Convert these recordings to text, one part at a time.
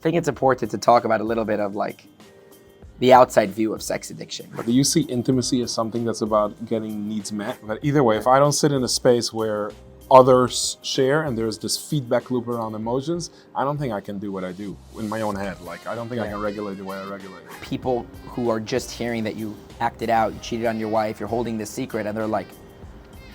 think it's important to talk about a little bit of like the outside view of sex addiction. But do you see intimacy as something that's about getting needs met? But either way, if I don't sit in a space where others share and there's this feedback loop around emotions, I don't think I can do what I do in my own head. Like, I don't think I can regulate the way I regulate. People who are just hearing that you acted out, you cheated on your wife, you're holding this secret, and they're like,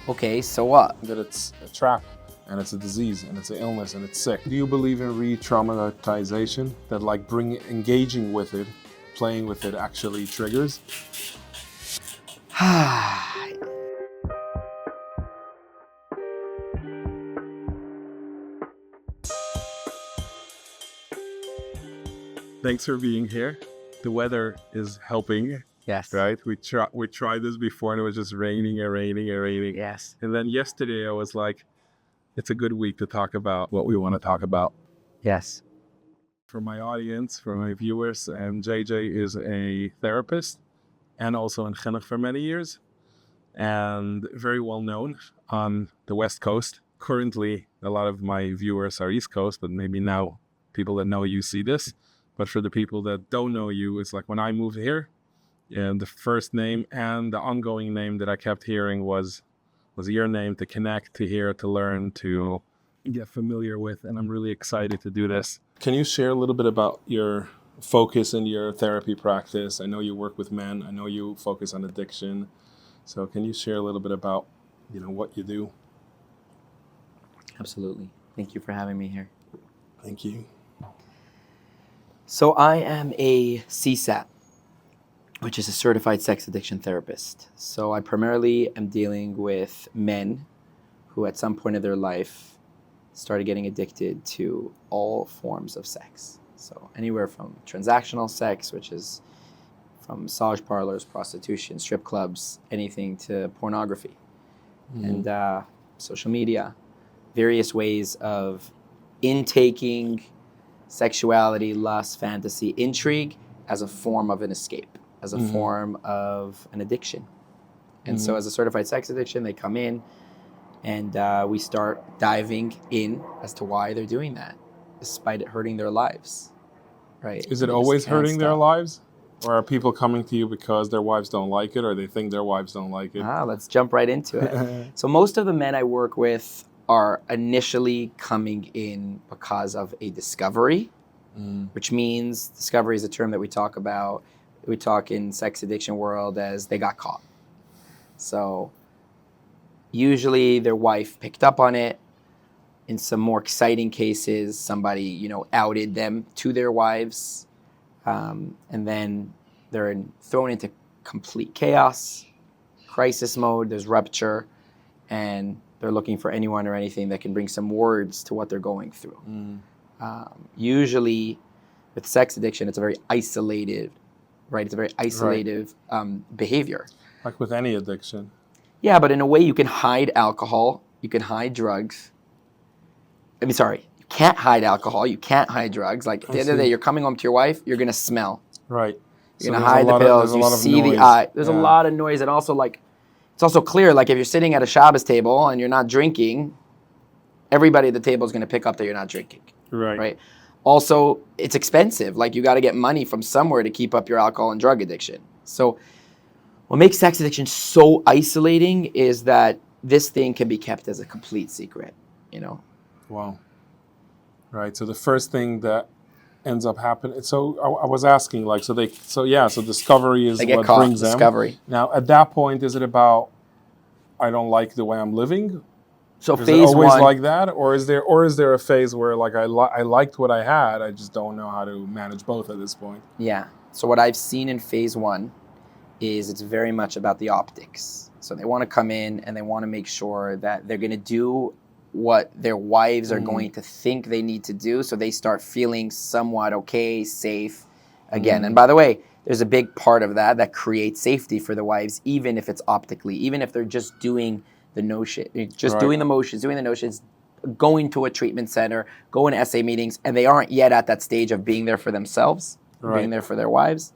okay, so what? That it's a trap, and it's a disease, and it's an illness, and it's sick. Do you believe in re-traumatization? That like engaging with it, playing with it actually triggers? Thanks for being here. The weather is helping. Yes. Right? We tried this before and it was just raining and raining and raining. Yes. And then yesterday I was like, it's a good week to talk about what we want to talk about. Yes. For my audience, for my viewers, JJ is a therapist and also in Ginnig for many years and very well known on the West Coast. Currently, a lot of my viewers are East Coast, but maybe now people that know you see this. But for the people that don't know you, it's like when I moved here, and the first name and the ongoing name that I kept hearing was your name, to connect, to hear, to learn, to get familiar with. And I'm really excited to do this. Can you share a little bit about your focus in your therapy practice? I know you work with men. I know you focus on addiction. So can you share a little bit about, what you do? Absolutely. Thank you for having me here. Thank you. So I am a CSAT, which is a certified sex addiction therapist. So I primarily am dealing with men who at some point of their life started getting addicted to all forms of sex. So anywhere from transactional sex, which is from massage parlors, prostitution, strip clubs, anything, to pornography and social media, various ways of intaking sexuality, lust, fantasy, intrigue as a form of an escape, as a form of an addiction. And so as a certified sex addiction, they come in and we start diving in as to why they're doing that, despite it hurting their lives, right? Is it always hurting their lives? Or are people coming to you because their wives don't like it or they think their wives don't like it? Let's jump right into it. So most of the men I work with are initially coming in because of a discovery, which means discovery is a term that we talk about. We talk in sex addiction world as they got caught. So usually their wife picked up on it. In some more exciting cases, somebody, outed them to their wives. And then they're thrown into complete chaos, crisis mode, there's rupture, and they're looking for anyone or anything that can bring some words to what they're going through. Usually with sex addiction, it's a very isolated, right? It's a very isolated behavior. Like with any addiction. Yeah, but in a way you can hide alcohol, you can hide drugs. You can't hide alcohol, you can't hide drugs. Like at the end of the day, you're coming home to your wife, you're gonna smell. Right. You're gonna hide the pills, you see the eye. There's a lot of noise, and also it's also clear, like if you're sitting at a Shabbos table and you're not drinking, everybody at the table is gonna pick up that you're not drinking. Right. Also, it's expensive. Like you gotta get money from somewhere to keep up your alcohol and drug addiction. So what makes sex addiction so isolating is that this thing can be kept as a complete secret, Wow. Right. So the first thing that ends up happening. So I was asking, so discovery is what brings them. Discovery. Now, at that point, is it about I don't like the way I'm living? So is phase it always one, like that, or is there a phase where I liked what I had, I just don't know how to manage both at this point? Yeah. So what I've seen in phase one is it's very much about the optics. So they want to come in and they want to make sure that they're going to do what their wives are going to think they need to do, so they start feeling somewhat okay, safe again. And by the way, there's a big part of that creates safety for the wives, even if it's optically, even if they're just doing the doing the motions, going to a treatment center, going to SA meetings, and they aren't yet at that stage of being there for themselves, being there for their wives.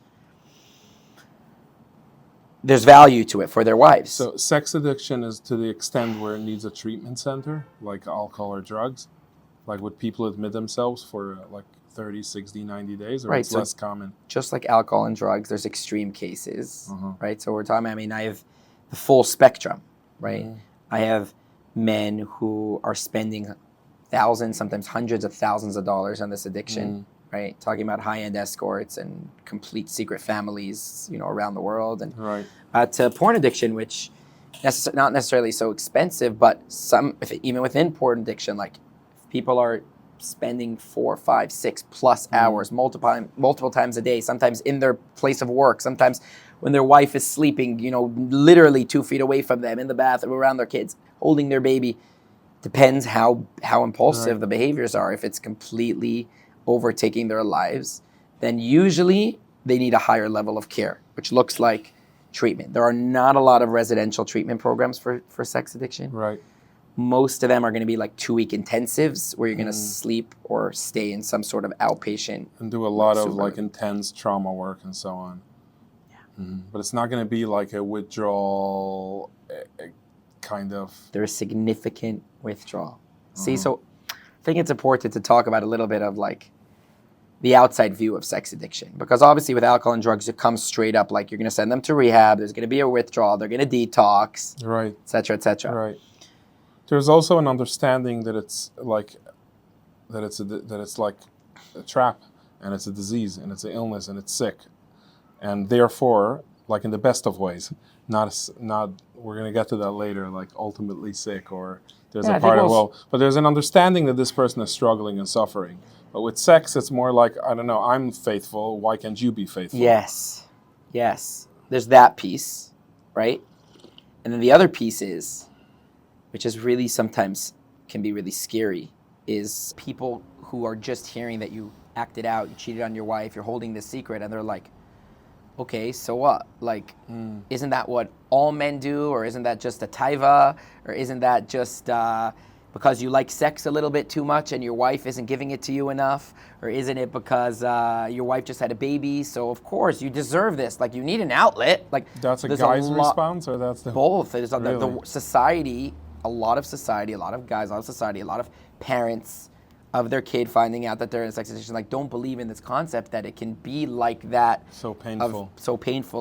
There's value to it for their wives. So sex addiction is to the extent where it needs a treatment center, like alcohol or drugs? Like would people admit themselves for 30, 60, 90 days, or Right, it's so less common? just like alcohol and drugs, there's extreme cases, Uh-huh. right? So we're talking, I mean, I have the full spectrum, right? Mhm. I have men who are spending thousands, sometimes hundreds of thousands of dollars on this addiction, right? Talking about high-end escorts and complete secret families, you know, around the world, and Right. to porn addiction, which not necessarily so expensive, but even within porn addiction, like people are spending 4, 5, 6+ hours multiple times a day, sometimes in their place of work, sometimes when their wife is sleeping, you know, literally 2 feet away from them in the bathroom around their kids, holding their baby. Depends how impulsive the behaviors are. If it's completely overtaking their lives, then usually they need a higher level of care, which looks like treatment. There are not a lot of residential treatment programs for sex addiction. Right. Most of them are going to be like 2-week intensives where you're going to sleep or stay in some sort of outpatient. And do a lot of like intense trauma work and so on. Yeah. But it's not going to be like a withdrawal kind of. There's significant withdrawal. See, so I think it's important to talk about a little bit of like the outside view of sex addiction, because obviously with alcohol and drugs, it comes straight up like you're going to send them to rehab. There's going to be a withdrawal. They're going to detox, right, et cetera, et cetera. Right. There's also an understanding that it's like a trap, and it's a disease, and it's an illness, and it's sick, and therefore, like in the best of ways, not we're going to get to that later, like ultimately sick, or there's a part of, but there's an understanding that this person is struggling and suffering. But with sex, it's more like, I don't know, I'm faithful, why can't you be faithful? Yes. There's that piece, right? And then the other piece is, which is really sometimes can be really scary, is people who are just hearing that you acted out, you cheated on your wife, you're holding this secret, and they're like, okay, so what? Like, isn't that what all men do? Or isn't that just a taiva? Or isn't that just because you like sex a little bit too much and your wife isn't giving it to you enough? Or isn't it because your wife just had a baby, so of course you deserve this? Like, you need an outlet. Like, that's a guy's response, or that's the both? There's really? The society, a lot of society, a lot of guys, a lot of society, a lot of parents of their kid finding out that they're in a sex addiction, like, don't believe in this concept that it can be like that. So painful.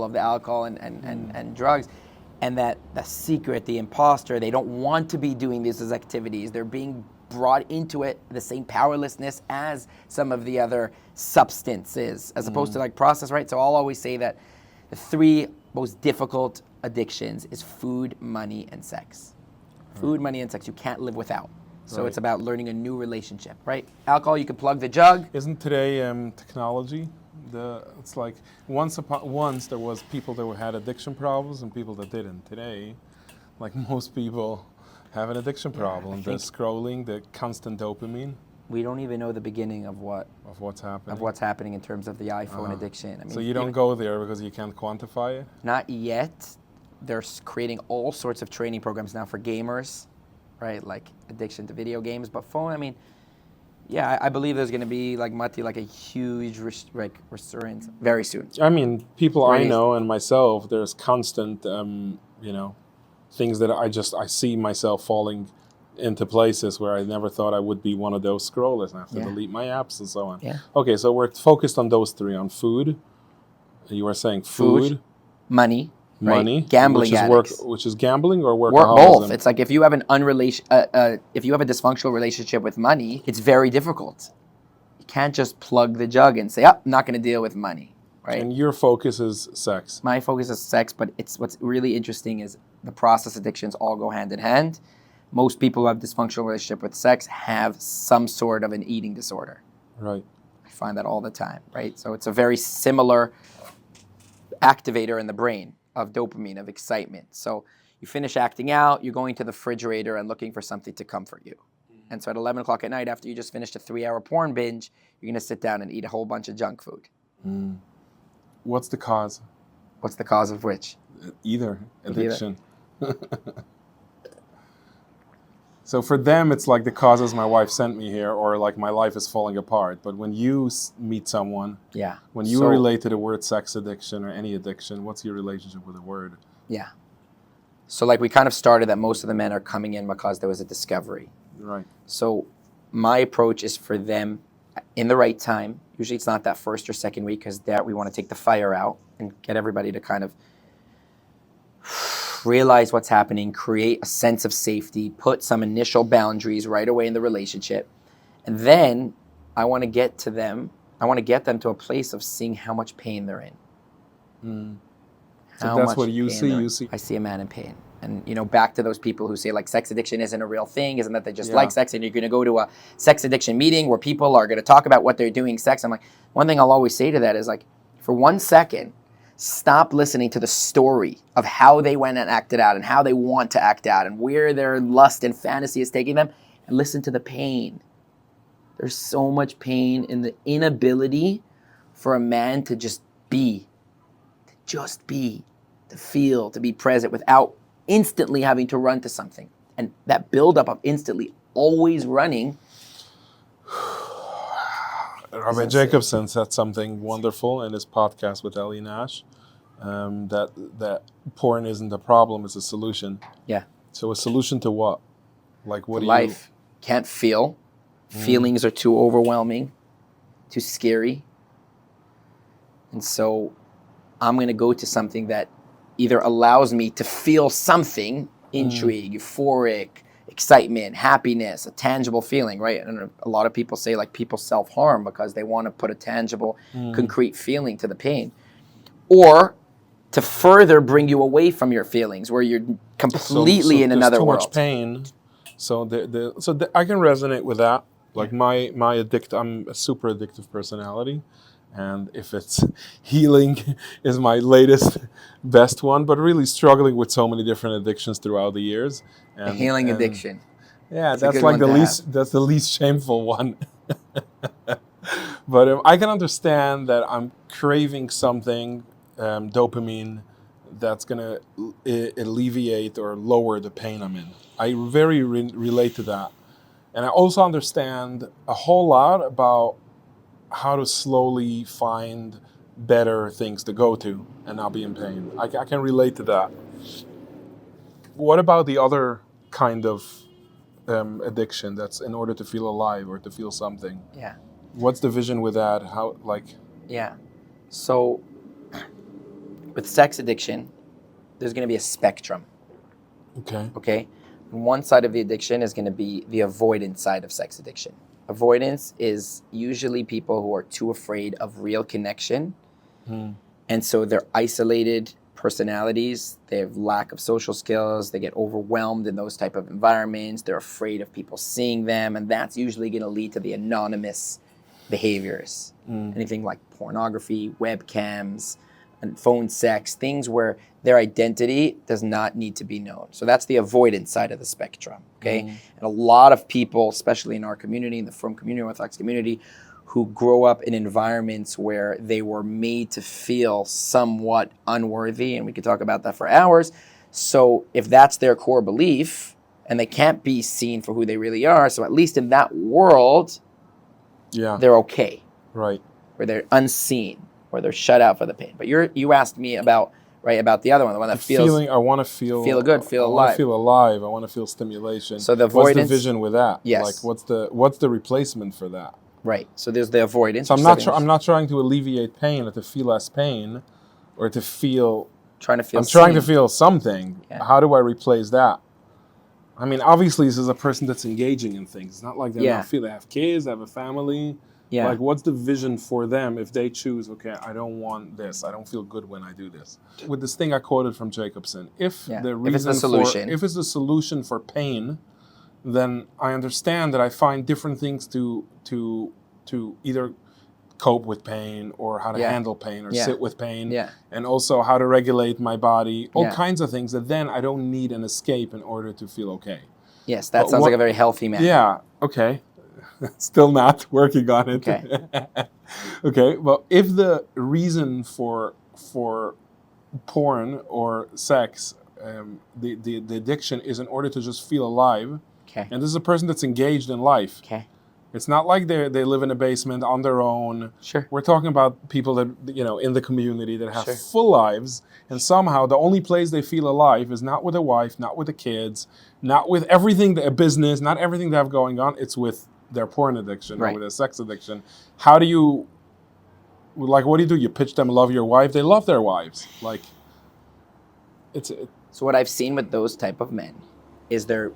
Of the alcohol and drugs. And that the secret, the imposter, they don't want to be doing these activities. They're being brought into it, the same powerlessness as some of the other substances, as opposed to like process, right? So I'll always say that the 3 most difficult addictions is food, money, and sex. Food, money, and sex you can't live without. So it's about learning a new relationship, right? Alcohol, you can plug the jug. Isn't today technology? It's like once there was people that had addiction problems and people that didn't. Today, like most people have an addiction problem. The scrolling, the constant dopamine. We don't even know the beginning of what's happening in terms of the iPhone addiction. I mean, so you don't go there because you can't quantify it? Not yet. They're creating all sorts of training programs now for gamers, right? Like addiction to video games. But phone, I mean, yeah, I believe there's going to be, like Matti, like a huge resurgence very soon. I mean, people I know and myself, there's constant, things that I see myself falling into places where I never thought I would be one of those scrollers, and I have to delete my apps and so on. Yeah. Okay, so we're focused on those 3, on food. You were saying food, money, which gambling, which is gambling or workaholism? Both. It's like if you have if you have a dysfunctional relationship with money, it's very difficult. You can't just plug the jug and say, I'm not going to deal with money, right? And your focus is sex. My focus is sex, but what's really interesting is the process addictions all go hand in hand. Most people who have dysfunctional relationship with sex have some sort of an eating disorder. Right. I find that all the time, right? So it's a very similar activator in the brain of dopamine, of excitement. So you finish acting out, you're going to the refrigerator and looking for something to comfort you. And so at 11 o'clock at night, after you just finished a 3-hour porn binge, you're going to sit down and eat a whole bunch of junk food. What's the cause? What's the cause of which? Either addiction. So for them, it's like the causes my wife sent me here, or like my life is falling apart. But when you meet someone, when you relate to the word sex addiction or any addiction, what's your relationship with the word? Yeah. So like we kind of started that most of the men are coming in because there was a discovery. Right. So my approach is for them in the right time. Usually it's not that first or second week because that we want to take the fire out and get everybody to kind of realize what's happening, create a sense of safety, put some initial boundaries right away in the relationship. And then I want to get them to a place of seeing how much pain they're in. So that's what you see. I see a man in pain. And, back to those people who say, like, sex addiction isn't a real thing, isn't that they just like sex, and you're going to go to a sex addiction meeting where people are going to talk about what they're doing sex. I'm like, one thing I'll always say to that is, like, for 1 second, stop listening to the story of how they went and acted out and how they want to act out and where their lust and fantasy is taking them, and listen to the pain. There's so much pain in the inability for a man to just be, to feel, to be present without instantly having to run to something. And that buildup of instantly always running. Rabbi Jacobson said something wonderful in his podcast with Ellie Nash, that porn isn't a problem, it's a solution. Yeah. So a solution to what? Like what do life. Can't feel. Feelings are too overwhelming, too scary. And so I'm going to go to something that either allows me to feel something, intrigue, euphoric, excitement, happiness, a tangible feeling, right? And a lot of people say, like, people self-harm because they want to put a tangible, concrete feeling to the pain. Or to further bring you away from your feelings where you're completely in another world. There's too much pain. So I can resonate with that. Like I'm a super addictive personality. And if it's healing is my latest best one, but really struggling with so many different addictions throughout the years. And, healing addiction. Yeah, that's like the least shameful one. But I can understand that I'm craving something, dopamine, that's going to alleviate or lower the pain I'm in. I very relate to that. And I also understand a whole lot about how to slowly find better things to go to and not be in pain. I can relate to that. What about the other kind of addiction that's in order to feel alive or to feel something? Yeah. What's the vision with that? How, like... Yeah. So with sex addiction, there's going to be a spectrum. Okay? One side of the addiction is going to be the avoidance side of sex addiction. Avoidance is usually people who are too afraid of real connection. And so they're isolated personalities. They have lack of social skills. They get overwhelmed in those type of environments. They're afraid of people seeing them. And that's usually going to lead to the anonymous behaviors. Anything like pornography, webcams, and phone sex, things where their identity does not need to be known. So that's the avoidance side of the spectrum, okay? And a lot of people, especially in our community, in the Frum community, Orthodox community, who grow up in environments where they were made to feel somewhat unworthy, and we could talk about that for hours. So if that's their core belief, and they can't be seen for who they really are, so at least in that world, they're okay. Right. Where they're unseen, or they're shut out for the pain. But you asked me about the other one, the one that feels... I want to feel good, feel alive. I want to feel alive. I want to feel stimulation. So the avoidance... What's the vision with that? Yes. Like, what's the replacement for that? Right. So there's the avoidance. So I'm not trying to alleviate pain or to feel less pain or to feel... I'm trying to feel something. Yeah. How do I replace that? I mean, obviously, this is a person that's engaging in things. It's not like they have kids, they have a family. Yeah. Like, what's the vision for them if they choose, okay, I don't want this. I don't feel good when I do this. With this thing I quoted from Jacobson, if it's the solution for pain, then I understand that I find different things to either cope with pain or how to handle pain or sit with pain. Yeah. And also how to regulate my body, all kinds of things that then I don't need an escape in order to feel okay. Yes, that sounds like a very healthy man. Yeah, okay. Still not working on it. Okay. Okay, well, if the reason for porn or sex, the addiction is in order to just feel alive, and this is a person that's engaged in life. Okay. It's not like they live in a basement on their own. Sure. We're talking about people that, in the community that have full lives, and somehow the only place they feel alive is not with a wife, not with the kids, not with everything, a business, not everything they have going on. It's with their porn addiction or Right. with their sex addiction. How do you, like, what do? You pitch them love your wife? They love their wives. Like, So what I've seen with those type of men is they're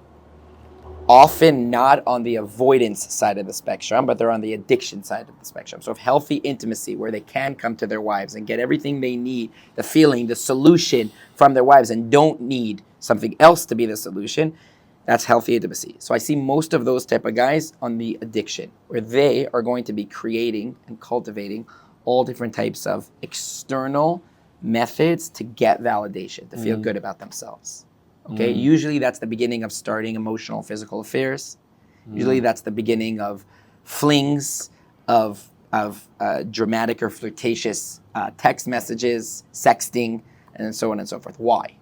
often not on the avoidance side of the spectrum, but they're on the addiction side of the spectrum. So of healthy intimacy where they can come to their wives and get everything they need, the feeling, the solution from their wives, and don't need something else to be the solution, that's healthy intimacy. So I see most of those type of guys on the addiction, where they are going to be creating and cultivating all different types of external methods to get validation, to feel good about themselves. Okay, usually that's the beginning of starting emotional, physical affairs. Usually that's the beginning of flings, of dramatic or flirtatious text messages, sexting, and so on and so forth. Why?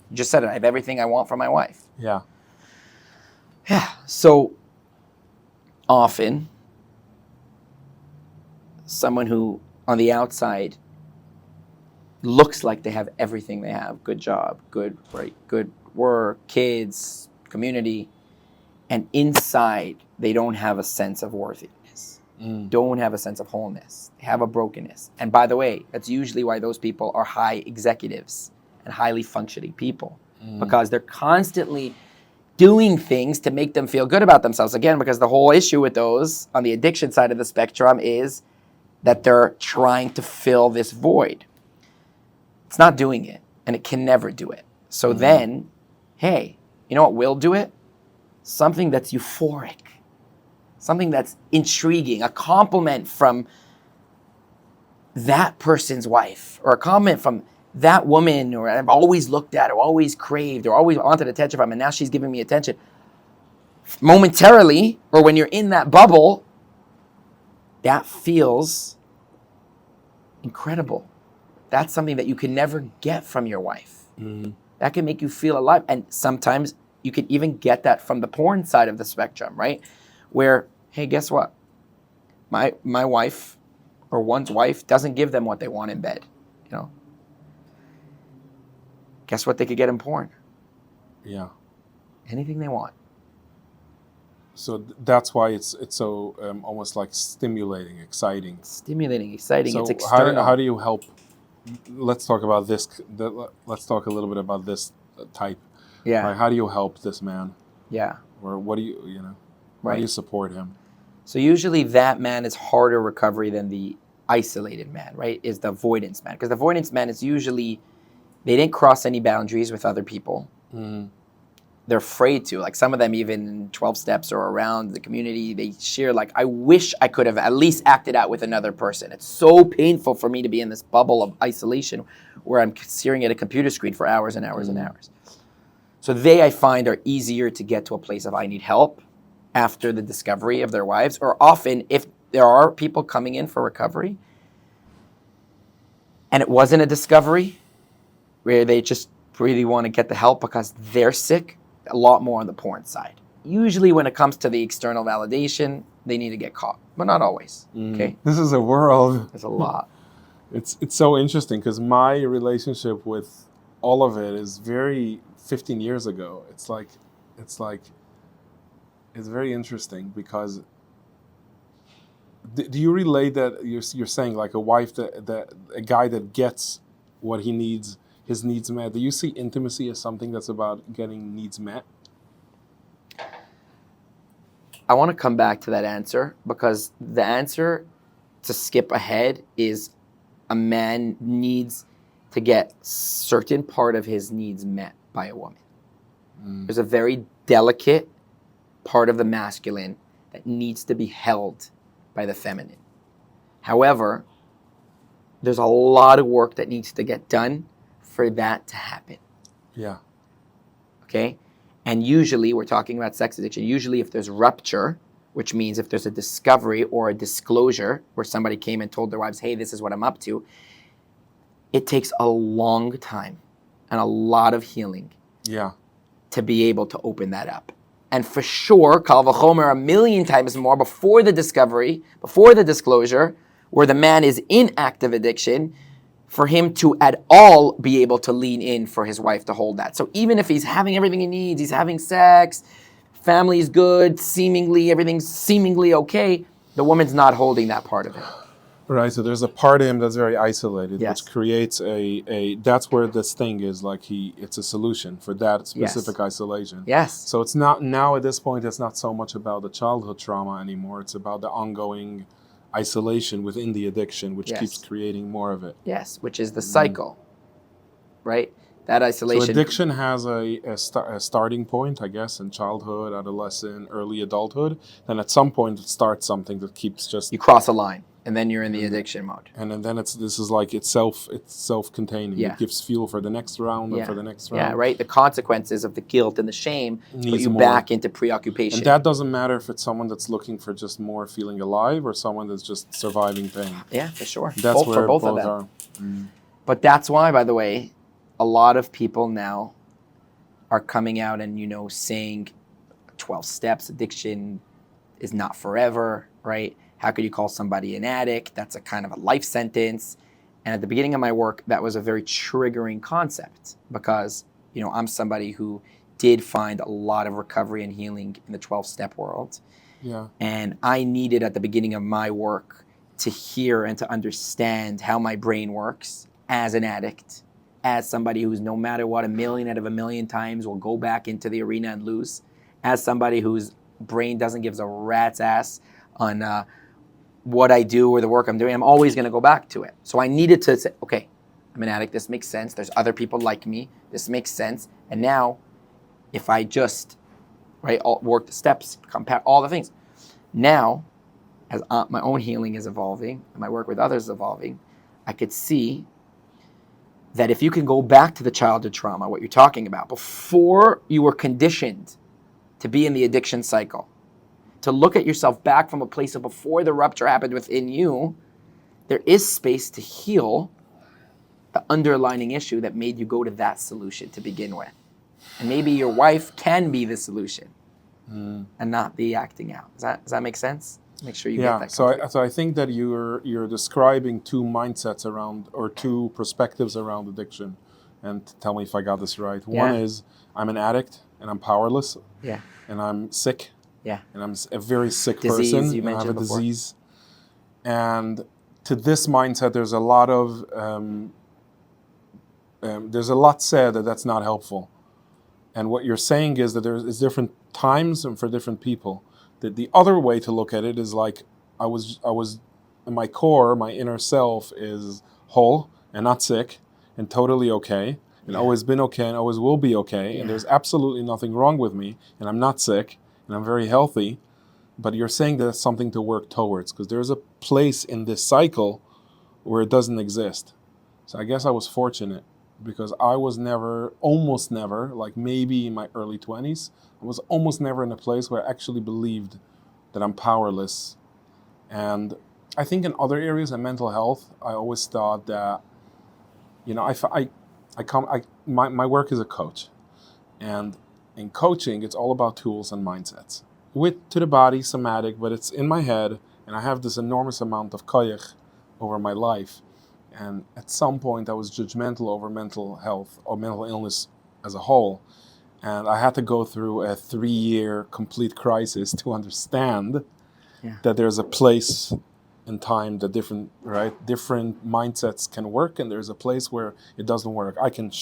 You just said it. I have everything I want from my wife. Yeah. Yeah. So often, someone who on the outside looks like they have everything they have, good job, good work, kids, community, and inside they don't have a sense of worthiness, don't have a sense of wholeness. They have a brokenness. And by the way, that's usually why those people are high executives and highly functioning people, because they're constantly doing things to make them feel good about themselves. Again, because the whole issue with those on the addiction side of the spectrum is that they're trying to fill this void. It's not doing it, and it can never do it. So then, hey, you know what will do it? Something that's euphoric, something that's intriguing, a compliment from that person's wife, or a comment from that woman, or I've always looked at, or always craved, or always wanted attention from, and now she's giving me attention. Momentarily, or when you're in that bubble, that feels incredible. That's something that you can never get from your wife. That can make you feel alive. And sometimes you can even get that from the porn side of the spectrum, right? Where, hey, guess what? My wife, or one's wife, doesn't give them what they want in bed, you know? Guess what they could get in porn? Yeah. Anything they want. So that's why it's so almost like stimulating, exciting. Stimulating, exciting. So it's external. how do you help? Let's talk about this. Let's talk a little bit about this type. Yeah. Right? How do you help this man? Yeah. Or what do you, how do you support him? So usually that man is harder recovery than the isolated man, right? Is the avoidance man. Because the avoidance man is usually, they didn't cross any boundaries with other people. They're afraid to. Like some of them even 12 steps or around the community, they share like, I wish I could have at least acted out with another person. It's so painful for me to be in this bubble of isolation where I'm staring at a computer screen for hours and hours and hours. So they, I find, are easier to get to a place of I need help after the discovery of their wives. Or often, if there are people coming in for recovery and it wasn't a discovery where they just really want to get the help because they're sick, a lot more on the porn side. Usually when it comes to the external validation, they need to get caught, but not always, okay? This is a world. There's a lot. It's so interesting because my relationship with all of it is very 15 years ago. It's very interesting because do you relate that you're saying like a wife that a guy that gets what he needs, his needs met? Do you see intimacy as something that's about getting needs met? I want to come back to that answer because the answer, to skip ahead, is a man needs to get certain part of his needs met by a woman. There's a very delicate part of the masculine that needs to be held by the feminine. However, there's a lot of work that needs to get done for that to happen. Yeah. Okay? And usually, we're talking about sex addiction, usually if there's rupture, which means if there's a discovery or a disclosure where somebody came and told their wives, hey, this is what I'm up to, it takes a long time and a lot of healing to be able to open that up. And for sure, kal v'chomer, a million times more before the discovery, before the disclosure, where the man is in active addiction, for him to at all be able to lean in for his wife to hold that. So even if he's having everything he needs, he's having sex, family's good, seemingly everything's seemingly okay. The woman's not holding that part of it. Right, so there's a part of him that's very isolated, Yes. which creates a that's where this thing is, like it's a solution for that specific isolation. Yes. So it's not, now at this point, it's not so much about the childhood trauma anymore, it's about the ongoing isolation within the addiction, which keeps creating more of it. Yes, which is the cycle, right? That isolation. So addiction has a starting point, I guess, in childhood, adolescent, early adulthood. Then at some point it starts something that keeps just... You cross a line, and then you're in the addiction mode. And then this is like it's self-containing. Yeah. It gives fuel for the next round and for the next round. Yeah, right? The consequences of the guilt and the shame put you back into preoccupation. And that doesn't matter if it's someone that's looking for just more feeling alive or someone that's just surviving pain. Yeah, for sure. That's where both of them are. But that's why, by the way, a lot of people now are coming out and, saying 12 steps, addiction is not forever, right? How could you call somebody an addict? That's a kind of a life sentence. And at the beginning of my work, that was a very triggering concept because, I'm somebody who did find a lot of recovery and healing in the 12-step world. Yeah. And I needed at the beginning of my work to hear and to understand how my brain works as an addict, as somebody who's no matter what, 1,000,000 out of 1,000,000 times will go back into the arena and lose, as somebody whose brain doesn't give a rat's ass on what I do or the work I'm doing. I'm always going to go back to it. So I needed to say, okay, I'm an addict. This makes sense. There's other people like me. This makes sense. And now if I just work the steps, compound all the things, now as my own healing is evolving and my work with others is evolving, I could see that if you can go back to the childhood trauma, what you're talking about, before you were conditioned to be in the addiction cycle, to look at yourself back from a place of before the rupture happened within you, there is space to heal the underlying issue that made you go to that solution to begin with. And maybe your wife can be the solution and not the acting out. Does that make sense? Make sure you get that. So I think that you're describing two mindsets around, or two perspectives around addiction. And tell me if I got this right. One is I'm an addict and I'm powerless. Yeah. And I'm sick. Yeah. And I'm a very sick person. You mentioned I have a before. disease. And to this mindset, there's a lot of said that's not helpful. And what you're saying is that there's different times and for different people. That the other way to look at it is like I was in my core, my inner self is whole and not sick and totally okay and always been okay and always will be okay. And there's absolutely nothing wrong with me and I'm not sick and I'm very healthy. But you're saying that that's something to work towards because there's a place in this cycle where it doesn't exist. So I guess I was fortunate because I was almost never, like maybe in my early 20s, I was almost never in a place where I actually believed that I'm powerless. And I think in other areas of mental health, I always thought that, my work as a coach. And in coaching, it's all about tools and mindsets. To the body, somatic, but it's in my head, and I have this enormous amount of koyach over my life. And at some point, I was judgmental over mental health or mental illness as a whole. And I had to go through a 3-year complete crisis to understand that there's a place in time that different mindsets can work, and there's a place where it doesn't work. I can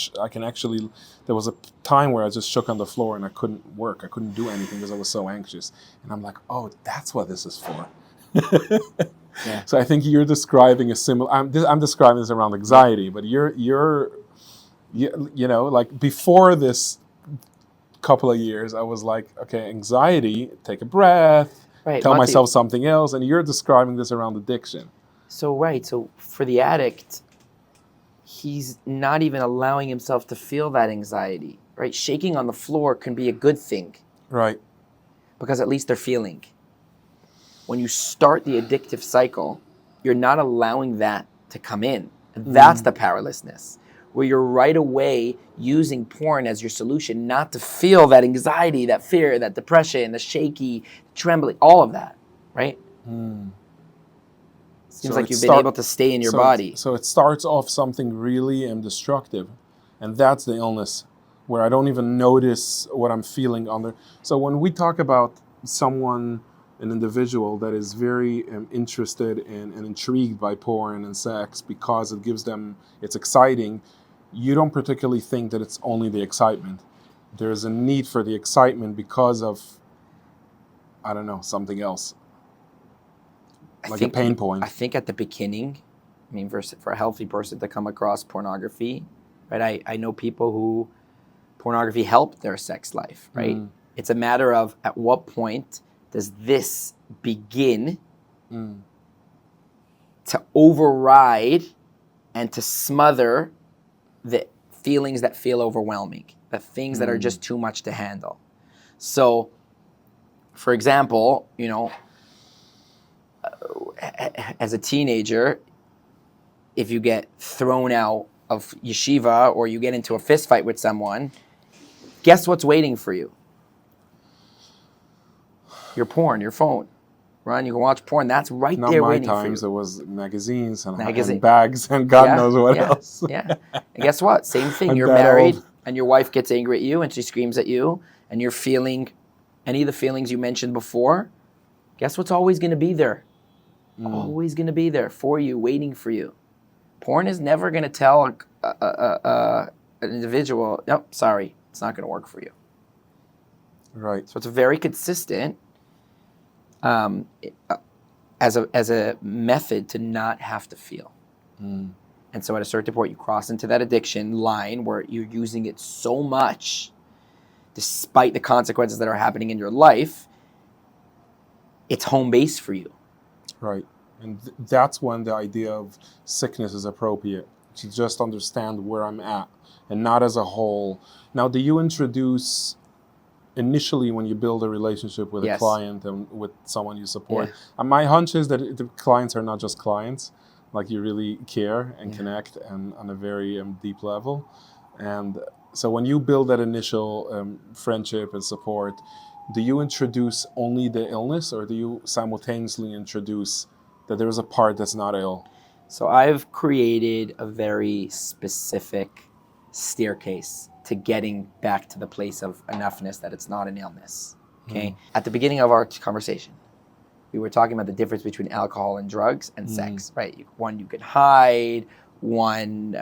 actually. There was a time where I just shook on the floor and I couldn't work. I couldn't do anything because I was so anxious. And I'm like, oh, that's what this is for. So I think you're describing a similar. I'm describing this around anxiety, but you're like before this couple of years, I was like, okay, anxiety, take a breath, tell myself something else, and you're describing this around addiction. So for the addict, he's not even allowing himself to feel that anxiety, right? Shaking on the floor can be a good thing. Right. Because at least they're feeling. When you start the addictive cycle, you're not allowing that to come in. And that's the powerlessness, where you're right away using porn as your solution not to feel that anxiety, that fear, that depression, the shaky, trembling, all of that, right? Seems like you've been able to stay in your body. So it starts off something really destructive, and that's the illness. where I don't even notice what I'm feeling under. So when we talk about someone, an individual that is very interested in and intrigued by porn and sex because it gives them, it's exciting, you don't particularly think that it's only the excitement. There's a need for the excitement because of, I don't know, something else, like a pain point. I think at the beginning, I mean, for a healthy person to come across pornography, right? I know people who pornography helped their sex life, right? It's a matter of at what point does this begin to override and to smother the feelings that feel overwhelming, the things that are just too much to handle. So, for example, you know, as a teenager, if you get thrown out of yeshiva or you get into a fist fight with someone, guess what's waiting for you? Your porn, your phone. Run, you can watch porn. That's right there waiting for you. Not my times. It was magazines and bags and God knows what else. Yeah. And guess what? Same thing. You're married and your wife gets angry at you and she screams at you and you're feeling any of the feelings you mentioned before. Guess what's always going to be there? Always going to be there for you, waiting for you. Porn is never going to tell an individual, nope, sorry, it's not going to work for you. Right. So it's very consistent as a method to not have to feel. And so at a certain point, you cross into that addiction line where you're using it so much, despite the consequences that are happening in your life, it's home base for you. Right. And that's when the idea of sickness is appropriate, to just understand where I'm at and not as a whole. Now, do you introduce initially when you build a relationship with a client and with someone you support? And my hunch is that the clients are not just clients, like you really care and connect and on a very deep level. And so when you build that initial friendship and support, do you introduce only the illness or do you simultaneously introduce that there is a part that's not ill? So I've created a very specific staircase to getting back to the place of enoughness that it's not an illness. Okay. At the beginning of our conversation, we were talking about the difference between alcohol and drugs and sex, right? One you can hide. One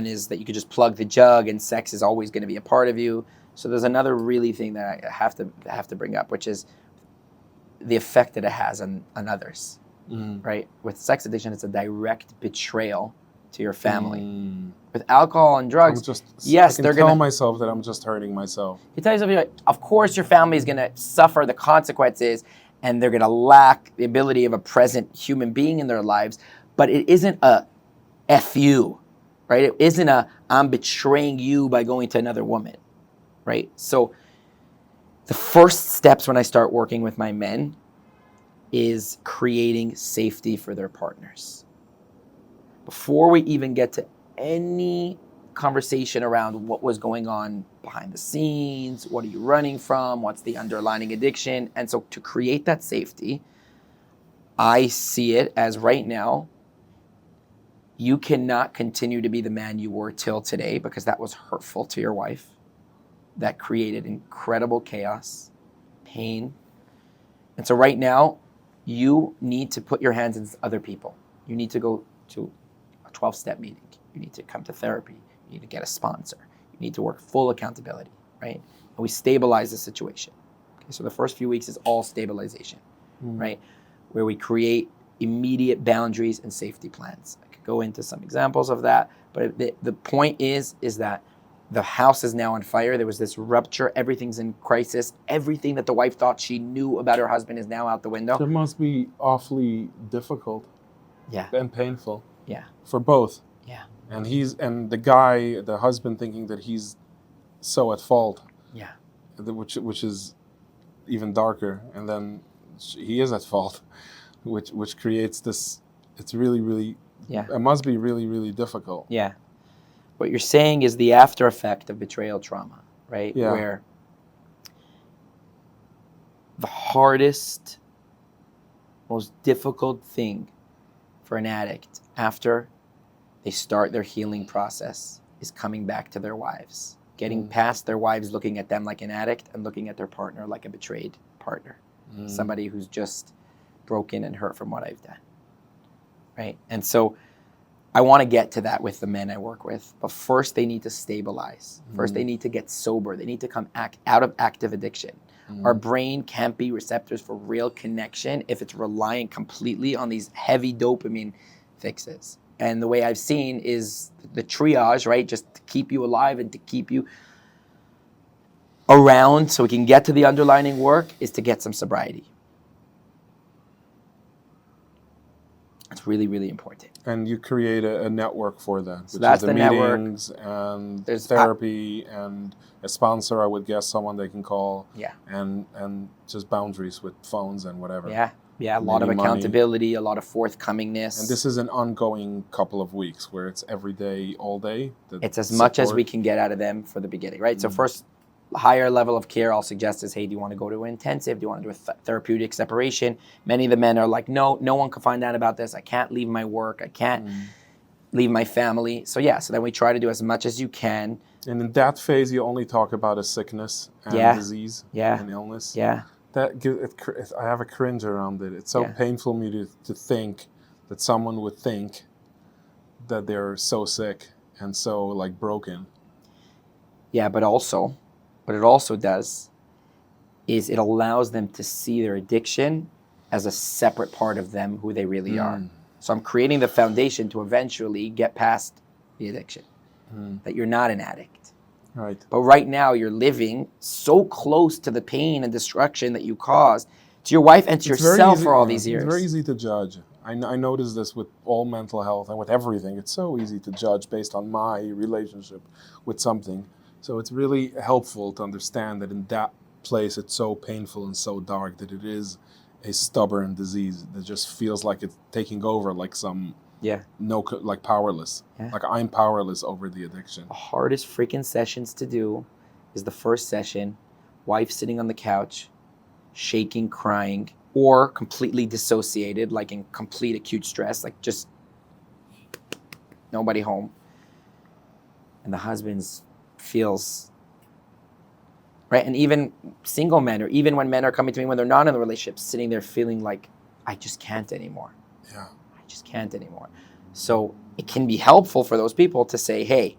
is that you could just plug the jug, and sex is always going to be a part of you. So there's another really thing that I have to bring up, which is the effect that it has on others, right? With sex addiction, it's a direct betrayal to your family. With alcohol and drugs, yes, I can tell myself that I'm just hurting myself. You tell yourself, you're like, of course your family is going to suffer the consequences and they're going to lack the ability of a present human being in their lives, but it isn't a F you, right? It isn't a I'm betraying you by going to another woman, right? So the first steps when I start working with my men is creating safety for their partners. Before we even get to any conversation around what was going on behind the scenes, what are you running from, what's the underlying addiction, and so to create that safety, I see it as right now, you cannot continue to be the man you were till today because that was hurtful to your wife. That created incredible chaos, pain. And so right now, you need to put your hands in other people. You need to go to a 12-step meeting. You need to come to therapy. You need to get a sponsor. You need to work full accountability, right? And we stabilize the situation. Okay, so the first few weeks is all stabilization, right? Where we create immediate boundaries and safety plans. I could go into some examples of that, but the point is that the house is now on fire. There was this rupture. Everything's in crisis. Everything that the wife thought she knew about her husband is now out the window. It must be awfully difficult. And painful. For both. And the husband thinking that he's so at fault. Which is even darker. And then he is at fault, which creates this. It's really, really. It must be really, really difficult. What you're saying is the after effect of betrayal trauma, right? Where the hardest, most difficult thing for an addict after they start their healing process is coming back to their wives. getting past their wives looking at them like an addict and looking at their partner like a betrayed partner, somebody who's just broken and hurt from what I've done, right? And so I want to get to that with the men I work with, but first they need to stabilize. First they need to get sober. They need to come out of active addiction. Our brain can't be receptors for real connection if it's relying completely on these heavy dopamine fixes. And the way I've seen is the triage, right? Just to keep you alive and to keep you around so we can get to the underlying work is to get some sobriety. It's really, really important. And you create a network for that, So which that's is the the network. meetings and There's therapy and a sponsor, I would guess, someone they can call. Yeah. And just boundaries with phones and whatever. Yeah, a lot of Maybe money. accountability, a lot of forthcomingness. And this is an ongoing couple of weeks where it's every day, all day. It's as much as we can get out of them for the beginning, right? So first, higher level of care I'll suggest is, hey, do you want to go to an intensive? Do you want to do a therapeutic separation? Many of the men are like, no one can find out about this. I can't leave my work. I can't leave my family. So so then we try to do as much as you can. And in that phase, you only talk about a sickness and disease and illness. Yeah. I have a cringe around it. It's so painful me to think that someone would think that they're so sick and so like broken. Yeah, but also, what it also does is it allows them to see their addiction as a separate part of them, who they really are. So I'm creating the foundation to eventually get past the addiction, that you're not an addict. Right. But right now you're living so close to the pain and destruction that you caused to your wife and to yourself for all these years. It's very easy to judge. I notice this with all mental health and with everything. It's so easy to judge based on my relationship with something. So it's really helpful to understand that in that place it's so painful and so dark that it is a stubborn disease that just feels like it's taking over, like some like powerless. Like I'm powerless over the addiction. The hardest freaking sessions to do is the first session, wife sitting on the couch, shaking, crying, or completely dissociated, like in complete acute stress, like just nobody home. And the husband feels, right? And even single men, or even when men are coming to me when they're not in the relationship, sitting there feeling like, I just can't anymore. Yeah. Just can't anymore. So it can be helpful for those people to say, hey,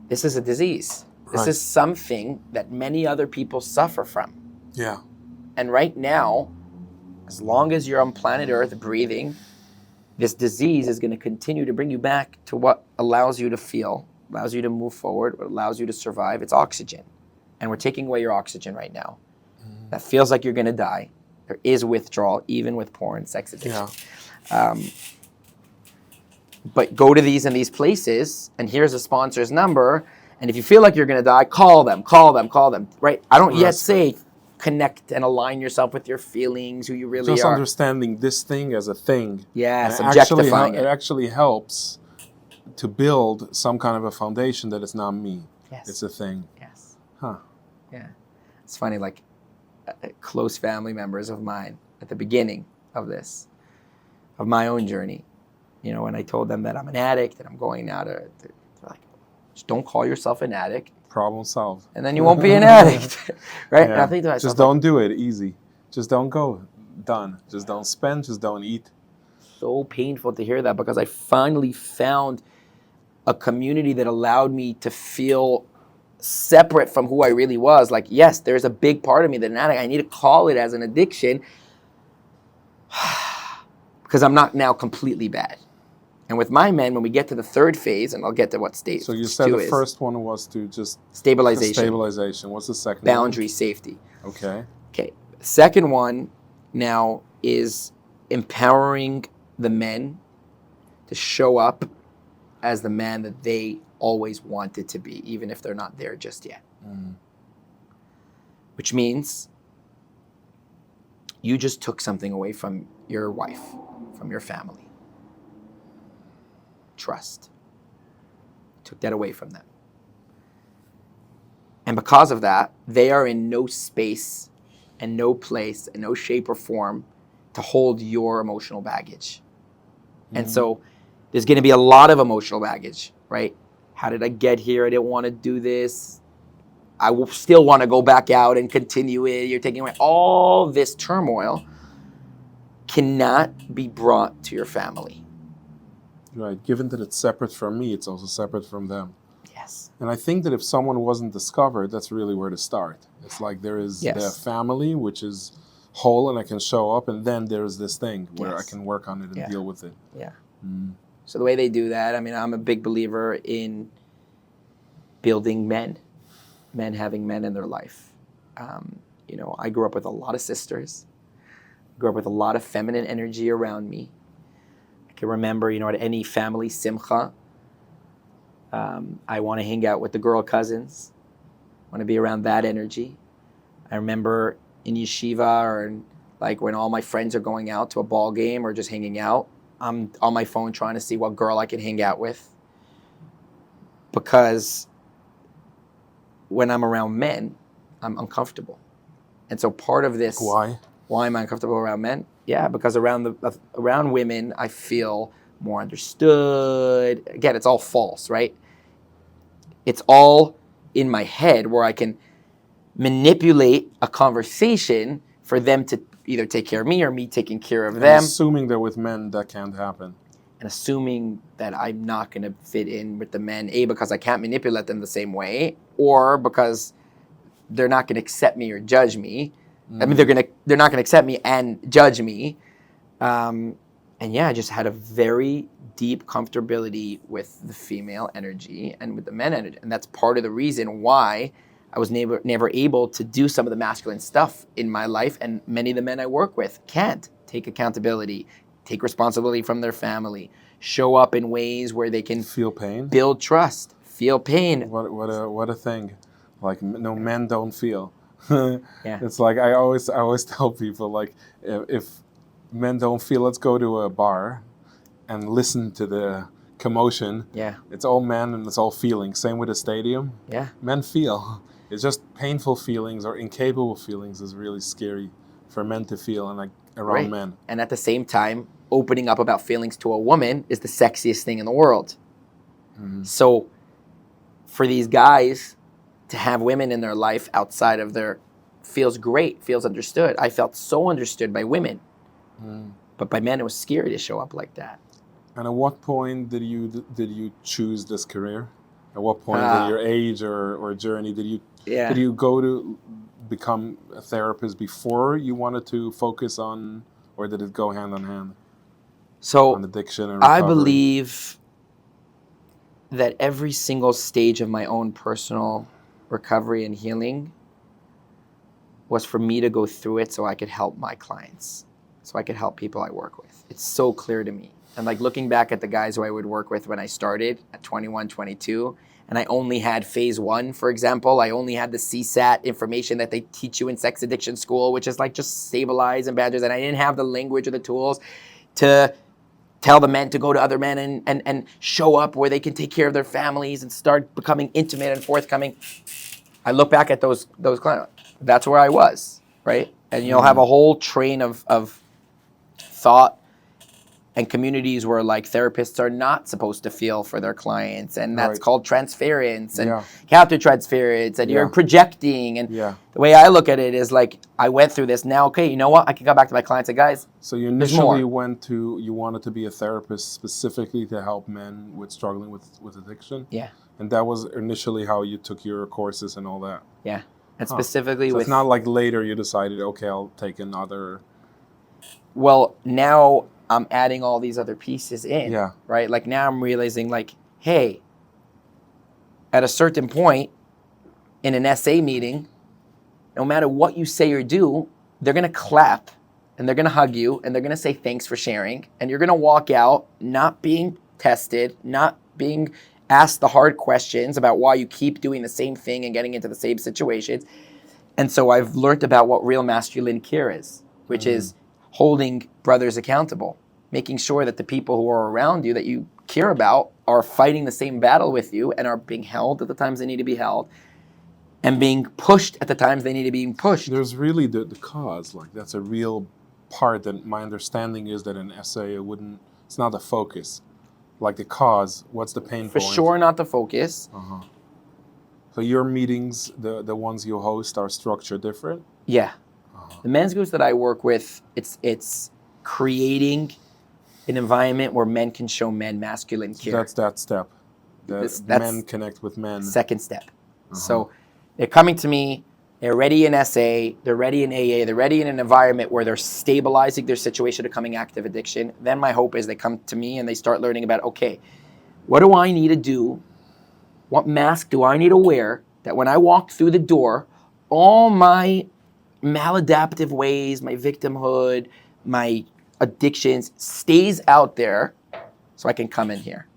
this is a disease. This is something that many other people suffer from. Yeah. And right now, as long as you're on planet Earth breathing, this disease is going to continue to bring you back to what allows you to feel, allows you to move forward, what allows you to survive. It's oxygen. And we're taking away your oxygen right now. That feels like you're going to die. There is withdrawal, even with porn, sex addiction. Yeah. But go to these and these places, and here's a sponsor's number. And if you feel like you're going to die, call them, right? I don't yet say connect and align yourself with your feelings, who you really just are. Just understanding this thing as a thing. Yeah, objectifying it actually helps to build some kind of a foundation that it's not me. Yes. It's a thing. Yes. Huh. Yeah. It's funny, like close family members of mine at the beginning of this, of my own journey, when I told them that I'm an addict and I'm going now they're like, just don't call yourself an addict. Problem solved. And then you won't be an addict, right? Yeah. And I think to myself, just don't do it. Easy. Just don't go. Done. Just don't spend. Just don't eat. So painful to hear that, because I finally found a community that allowed me to feel separate from who I really was. Like, yes, there's a big part of me that an addict. I need to call it as an addiction because I'm not now completely bad. And with my men, when we get to the third phase, and I'll get to what stage. So you said the first one was to just stabilization. Stabilization. What's the second Boundary, one? safety. Okay. Okay. Second one now is empowering the men to show up as the man that they always wanted to be, even if they're not there just yet. Which means you just took something away from your wife, from your family. Trust. Took that away from them. And because of that, they are in no space and no place and no shape or form to hold your emotional baggage. And so there's going to be a lot of emotional baggage, right? How did I get here? I didn't want to do this. I will still want to go back out and continue it. You're taking away all this turmoil cannot be brought to your family. Right. Given that it's separate from me, it's also separate from them. Yes. And I think that if someone wasn't discovered, that's really where to start. It's like there is the family, which is whole, and I can show up, and then there's this thing where I can work on it and deal with it. Yeah. So the way they do that, I mean, I'm a big believer in building men having men in their life. You know, I grew up with a lot of sisters. Grew up with a lot of feminine energy around me. I can remember, you know, at any family simcha, I want to hang out with the girl cousins. I want to be around that energy. I remember in yeshiva or like when all my friends are going out to a ball game or just hanging out, I'm on my phone trying to see what girl I can hang out with. Because when I'm around men, I'm uncomfortable. And so part of this... Why am I uncomfortable around men? Yeah, because around women, I feel more understood. Again, it's all false, right? It's all in my head where I can manipulate a conversation for them to either take care of me or me taking care of them. Assuming that with men, that can't happen. And assuming that I'm not going to fit in with the men, A, because I can't manipulate them the same way, or because they're not going to accept me or judge me. I mean, they're not gonna accept me and judge me, and yeah, I just had a very deep comfortability with the female energy and with the men energy, and that's part of the reason why I was never able to do some of the masculine stuff in my life, and many of the men I work with can't take accountability, take responsibility from their family, show up in ways where they can feel pain, build trust, feel pain. What a thing! Like no, men don't feel. Yeah. It's like I always tell people, like, if men don't feel, let's go to a bar and listen to the commotion. Yeah. It's all men and it's all feelings. Same with a stadium. Yeah. Men feel. It's just painful feelings or incapable feelings is really scary for men to feel, and like around men. And at the same time, opening up about feelings to a woman is the sexiest thing in the world. So for these guys to have women in their life outside of their feels great, feels understood. I felt so understood by women, but by men it was scary to show up like that. And at what point did you choose this career? At what point in your age or journey did you go to become a therapist before you wanted to focus on, or did it go hand in hand? So on addiction and recovery? I believe that every single stage of my own personal recovery and healing was for me to go through it so I could help my clients, so I could help people I work with. It's so clear to me. And like looking back at the guys who I would work with when I started at 21, 22, and I only had phase 1, for example, I only had the CSAT information that they teach you in sex addiction school, which is like just stabilize and boundaries. And I didn't have the language or the tools to tell the men to go to other men and show up where they can take care of their families and start becoming intimate and forthcoming. I look back at those clients. That's where I was, right? And you'll have a whole train of thought and communities where like therapists are not supposed to feel for their clients, and that's called transference and counter-transference, and you're projecting. And the way I look at it is like, I went through this. Now, okay, you know what? I can go back to my clients and guys. So you initially you wanted to be a therapist specifically to help men with struggling with addiction? Yeah. And that was initially how you took your courses and all that? Yeah. And specifically so it's not like later you decided, okay, I'll take another... Well, now I'm adding all these other pieces in, right? Like now I'm realizing like, hey, at a certain point in an SA meeting, no matter what you say or do, they're going to clap and they're going to hug you and they're going to say thanks for sharing. And you're going to walk out not being tested, not being asked the hard questions about why you keep doing the same thing and getting into the same situations. And so I've learned about what real masculine care is, which is holding brothers accountable, making sure that the people who are around you that you care about are fighting the same battle with you and are being held at the times they need to be held and being pushed at the times they need to be pushed. There's really the cause, like that's a real part that my understanding is that in SA it's not a focus. Like the cause, what's the pain For point? sure not the focus. So your meetings, the ones you host, are structured different? Yeah. The men's groups that I work with, it's creating an environment where men can show men masculine care. That's that step. That's Men connect with men. Second step. So they're coming to me, they're ready in SA, they're ready in AA, they're ready in an environment where they're stabilizing their situation to becoming active addiction. Then my hope is they come to me and they start learning about, okay, what do I need to do? What mask do I need to wear that when I walk through the door, all my maladaptive ways, my victimhood, my addictions stays out there so I can come in here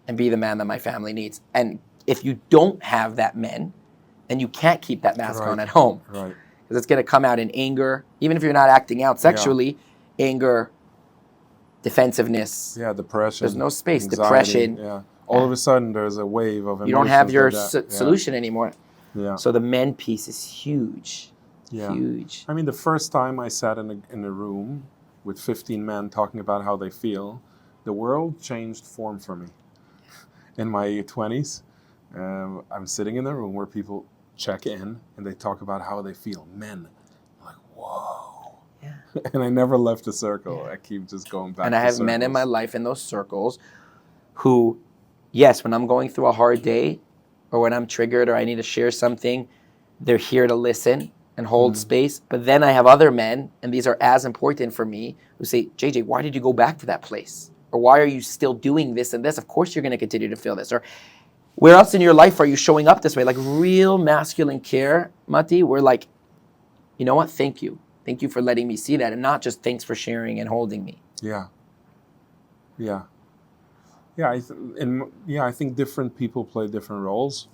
and be the man that my family needs. And if you don't have that men, then you can't keep that mask on at home. Right. Because it's going to come out in anger, even if you're not acting out sexually, anger, defensiveness. Yeah, depression. There's no space. Anxiety, Depression. Yeah. All of a sudden, there's a wave of emotions. You don't have your solution anymore. Yeah. So the men piece is huge. Yeah. Huge. I mean, the first time I sat in a room with 15 men talking about how they feel, the world changed form for me. In my 20s, I'm sitting in a room where people check in and they talk about how they feel. Men. I'm like, whoa. Yeah. And I never left the circle. I keep just going back. And I have men in my life in those circles who, yes, when I'm going through a hard day or when I'm triggered or I need to share something, they're here to listen and hold space. But then I have other men, and these are as important for me, who say, JJ, why did you go back to that place? Or why are you still doing this and this? Of course you're going to continue to feel this. Or where else in your life are you showing up this way? Like real masculine care, Mati, we're like, you know what? Thank you. Thank you for letting me see that. And not just thanks for sharing and holding me. Yeah. Yeah. Yeah, I think different people play different roles.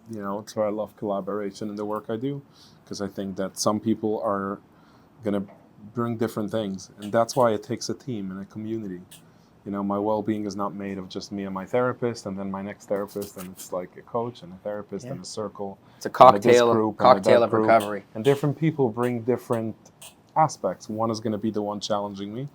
You know, so I love collaboration in the work I do, because I think that some people are going to bring different things. And that's why it takes a team and a community. You know, my well-being is not made of just me and my therapist and then my next therapist, and it's like a coach and a therapist and a circle. It's a cocktail of recovery. And different people bring different aspects. One is going to be the one challenging me,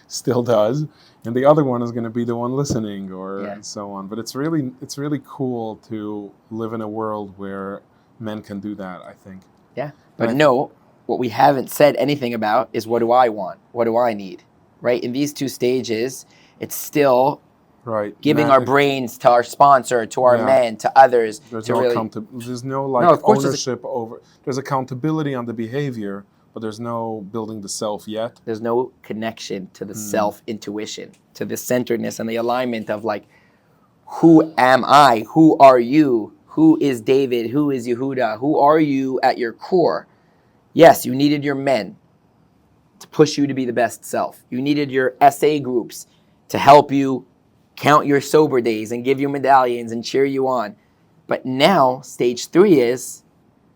still does, and the other one is going to be the one listening, or so on. But it's really cool to live in a world where men can do that, I think. Yeah, but no, what we haven't said anything about is, what do I want? What do I need? Right? In these two stages, it's still giving our brains to our sponsor, to our men, to others. There's to no really... there's no ownership over. There's accountability on the behavior, but there's no building the self yet. There's no connection to the self-intuition, to the centeredness and the alignment of like, who am I? Who are you? Who is David? Who is Yehuda? Who are you at your core? Yes, you needed your men to push you to be the best self. You needed your SA groups to help you count your sober days and give you medallions and cheer you on. But now, stage 3 is,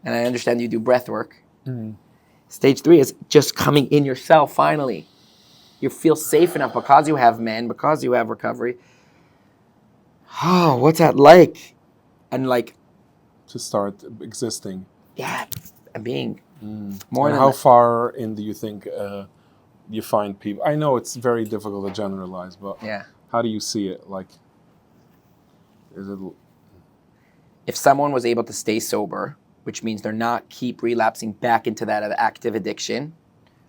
and I understand you do breath work, stage 3 is just coming in yourself finally. You feel safe enough because you have men, because you have recovery. Oh, what's that like? And like... to start existing. Yeah, and being... More and than how far in do you think you find people? I know it's very difficult to generalize, but how do you see it? Like, is it? If someone was able to stay sober, which means they're not keep relapsing back into that active addiction,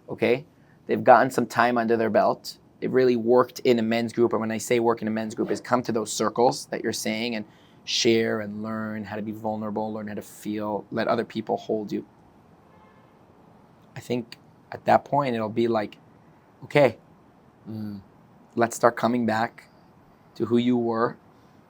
okay? They've gotten some time under their belt. They've really worked in a men's group, and when I say work in a men's group, is come to those circles that you're saying and share and learn how to be vulnerable, learn how to feel, let other people hold you. I think at that point, it'll be like, okay, let's start coming back to who you were.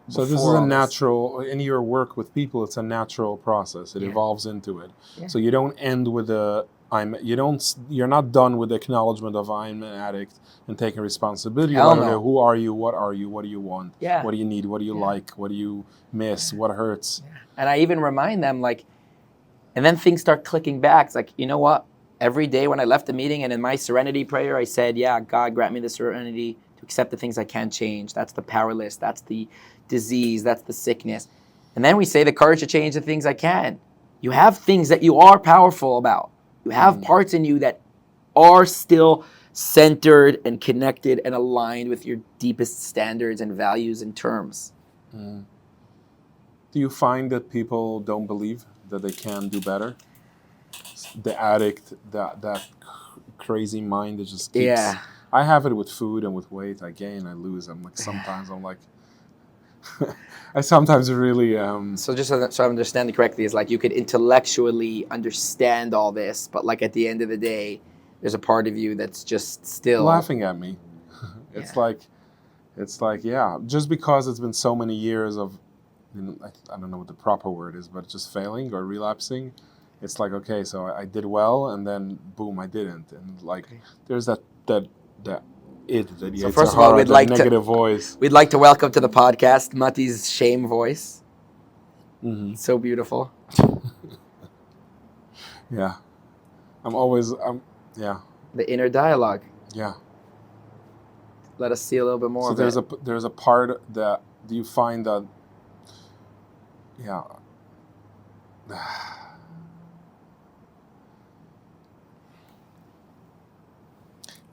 So this is a natural, in your work with people, it's a natural process. It evolves into it. Yeah. So you don't end with you're not done with the acknowledgement of I'm an addict and taking responsibility. No. Who are you? What are you? What do you want? Yeah. What do you need? What do you like? What do you miss? What hurts? Yeah. And I even remind them and then things start clicking back. It's like, you know what? Every day when I left the meeting and in my serenity prayer, I said, God, grant me the serenity to accept the things I can't change. That's the powerless. That's the disease. That's the sickness. And then we say the courage to change the things I can. You have things that you are powerful about. You have parts in you that are still centered and connected and aligned with your deepest standards and values and terms. Do you find that people don't believe that they can do better? The addict, that crazy mind that just keeps. Yeah. I have it with food and with weight. I gain, I lose. I'm like, sometimes I'm like, I sometimes really. So just so I understand it correctly, is like you could intellectually understand all this, but like at the end of the day, there's a part of you that's just still laughing at me. It's Yeah. like, yeah, just because it's been so many years of, I don't know what the proper word is, but just failing or relapsing. It's like, okay, so I did well, and then boom, I didn't, and like there's that So first of all, we'd like negative voice. We'd like to welcome to the podcast Mati's shame voice. Mm-hmm. So beautiful. Yeah, yeah. The inner dialogue. Yeah. Let us see a little bit more. So of there's a part that, do you find that? Yeah.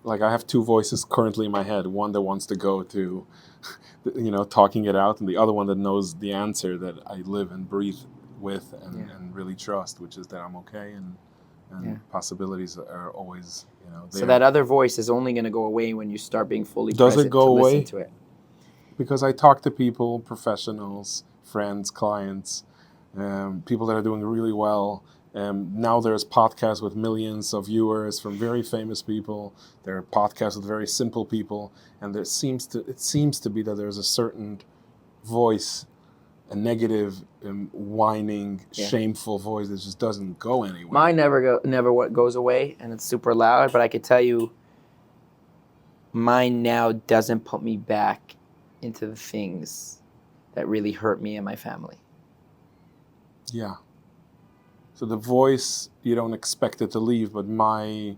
Like I have two voices currently in my head. One that wants to go to, talking it out, and the other one that knows the answer that I live and breathe with and really trust, which is that I'm okay and possibilities are always, there. So that other voice is only going to go away when you start being fully Does present it go to away? listen to it. Because I talk to people, professionals, friends, clients, people that are doing really well. Now there's podcasts with millions of viewers from very famous people. There are podcasts with very simple people, and it seems to be that there's a certain voice, a negative, whining, shameful voice that just doesn't go anywhere. Mine never goes away, and it's super loud. But I could tell you, mine now doesn't put me back into the things that really hurt me and my family. Yeah. So the voice, you don't expect it to leave, but my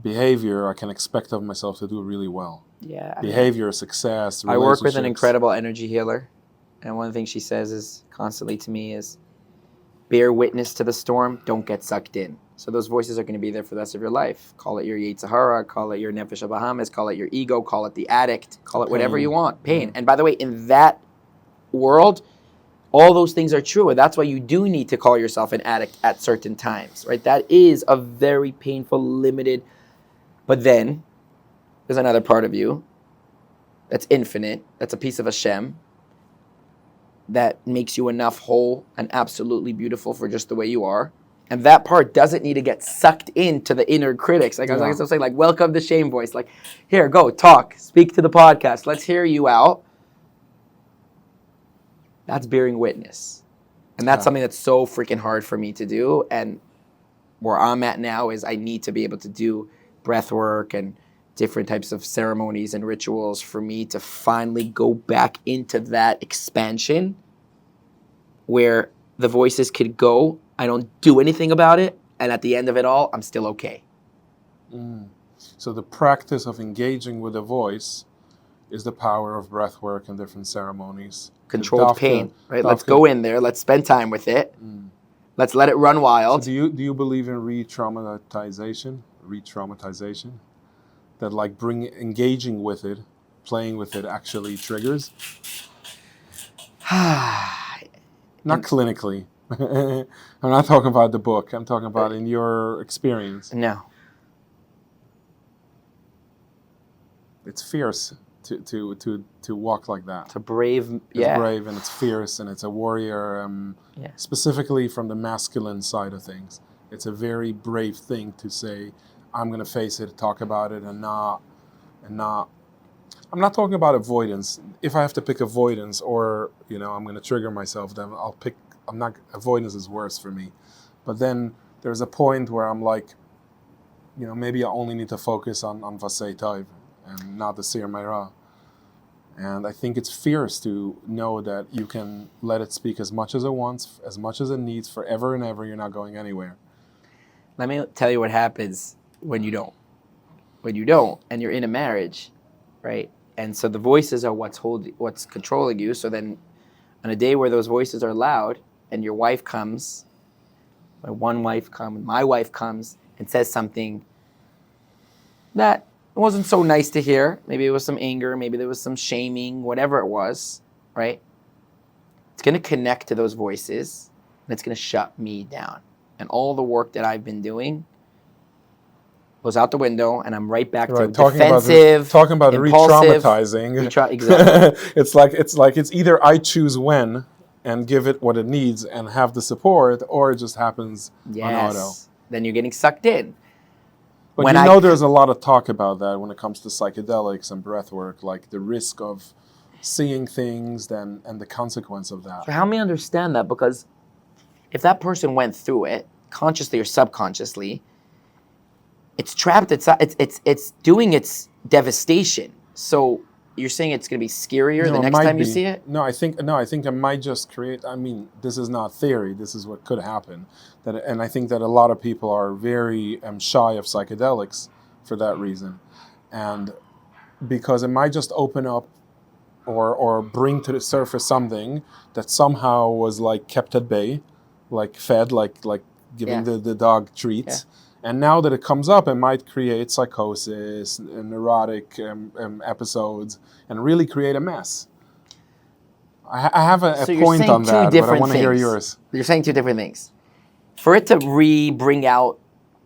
behavior, I can expect of myself to do really well. Yeah. Behavior, success, I work with an incredible energy healer, and one of the things she says is constantly to me is, bear witness to the storm, don't get sucked in. So those voices are going to be there for the rest of your life. Call it your Yetzer Hara, call it your Nefesh Bahamas, call it your ego, call it the addict, call it whatever you want, pain. And by the way, in that world, all those things are true, and that's why you do need to call yourself an addict at certain times, right? That is a very painful, limited, but then there's another part of you that's infinite, that's a piece of Hashem, that makes you enough whole and absolutely beautiful for just the way you are. And that part doesn't need to get sucked into the inner critics. Like I was saying, like, welcome the shame voice. Like, here, go, talk, speak to the podcast. Let's hear you out. That's bearing witness. And that's something that's so freaking hard for me to do. And where I'm at now is I need to be able to do breath work and different types of ceremonies and rituals for me to finally go back into that expansion where the voices could go. I don't do anything about it. And at the end of it all, I'm still okay. So the practice of engaging with a voice is the power of breath work and different ceremonies. Controlled pain, right? Let's go in there. Let's spend time with it. Let's let it run wild. So do you believe in re-traumatization? That like engaging with it, playing with it actually triggers? Not clinically. I'm not talking about the book. I'm talking about in your experience. No. It's fierce to walk like that. It's a brave, It's brave and it's fierce and it's a warrior. Specifically from the masculine side of things, it's a very brave thing to say, I'm going to face it, talk about it, and not. I'm not talking about avoidance. If I have to pick avoidance, or I'm going to trigger myself, then I'll pick. I'm not. Avoidance is worse for me. But then there's a point where I'm like, maybe I only need to focus on Vasei Taiv and not the Sir Meira. And I think it's fierce to know that you can let it speak as much as it wants, as much as it needs, forever and ever. You're not going anywhere. Let me tell you what happens when you don't. When you don't, and you're in a marriage, right? And so the voices are what's controlling you. So then on a day where those voices are loud and your wife comes, my wife comes and says something that it wasn't so nice to hear. Maybe it was some anger. Maybe there was some shaming, whatever it was, right? It's going to connect to those voices, and it's going to shut me down. And all the work that I've been doing goes out the window, and I'm right back to defensive, talking about impulsive, re-traumatizing. Exactly. it's either I choose when and give it what it needs and have the support, or it just happens on auto. Then you're getting sucked in. But when there's a lot of talk about that when it comes to psychedelics and breath work, like the risk of seeing things and the consequence of that. So help me understand that, because if that person went through it, consciously or subconsciously, it's trapped, it's doing its devastation. So you're saying it's going to be scarier the next time you see it? No, I think it might just create, I mean, this is not theory, this is what could happen. And I think that a lot of people are very shy of psychedelics for that reason. And because it might just open up or bring to the surface something that somehow was like kept at bay, like fed, like giving the dog treats. Yeah. And now that it comes up, it might create psychosis, neurotic episodes, and really create a mess. I have a point on that, but I want to hear yours. You're saying two different things. For it to bring out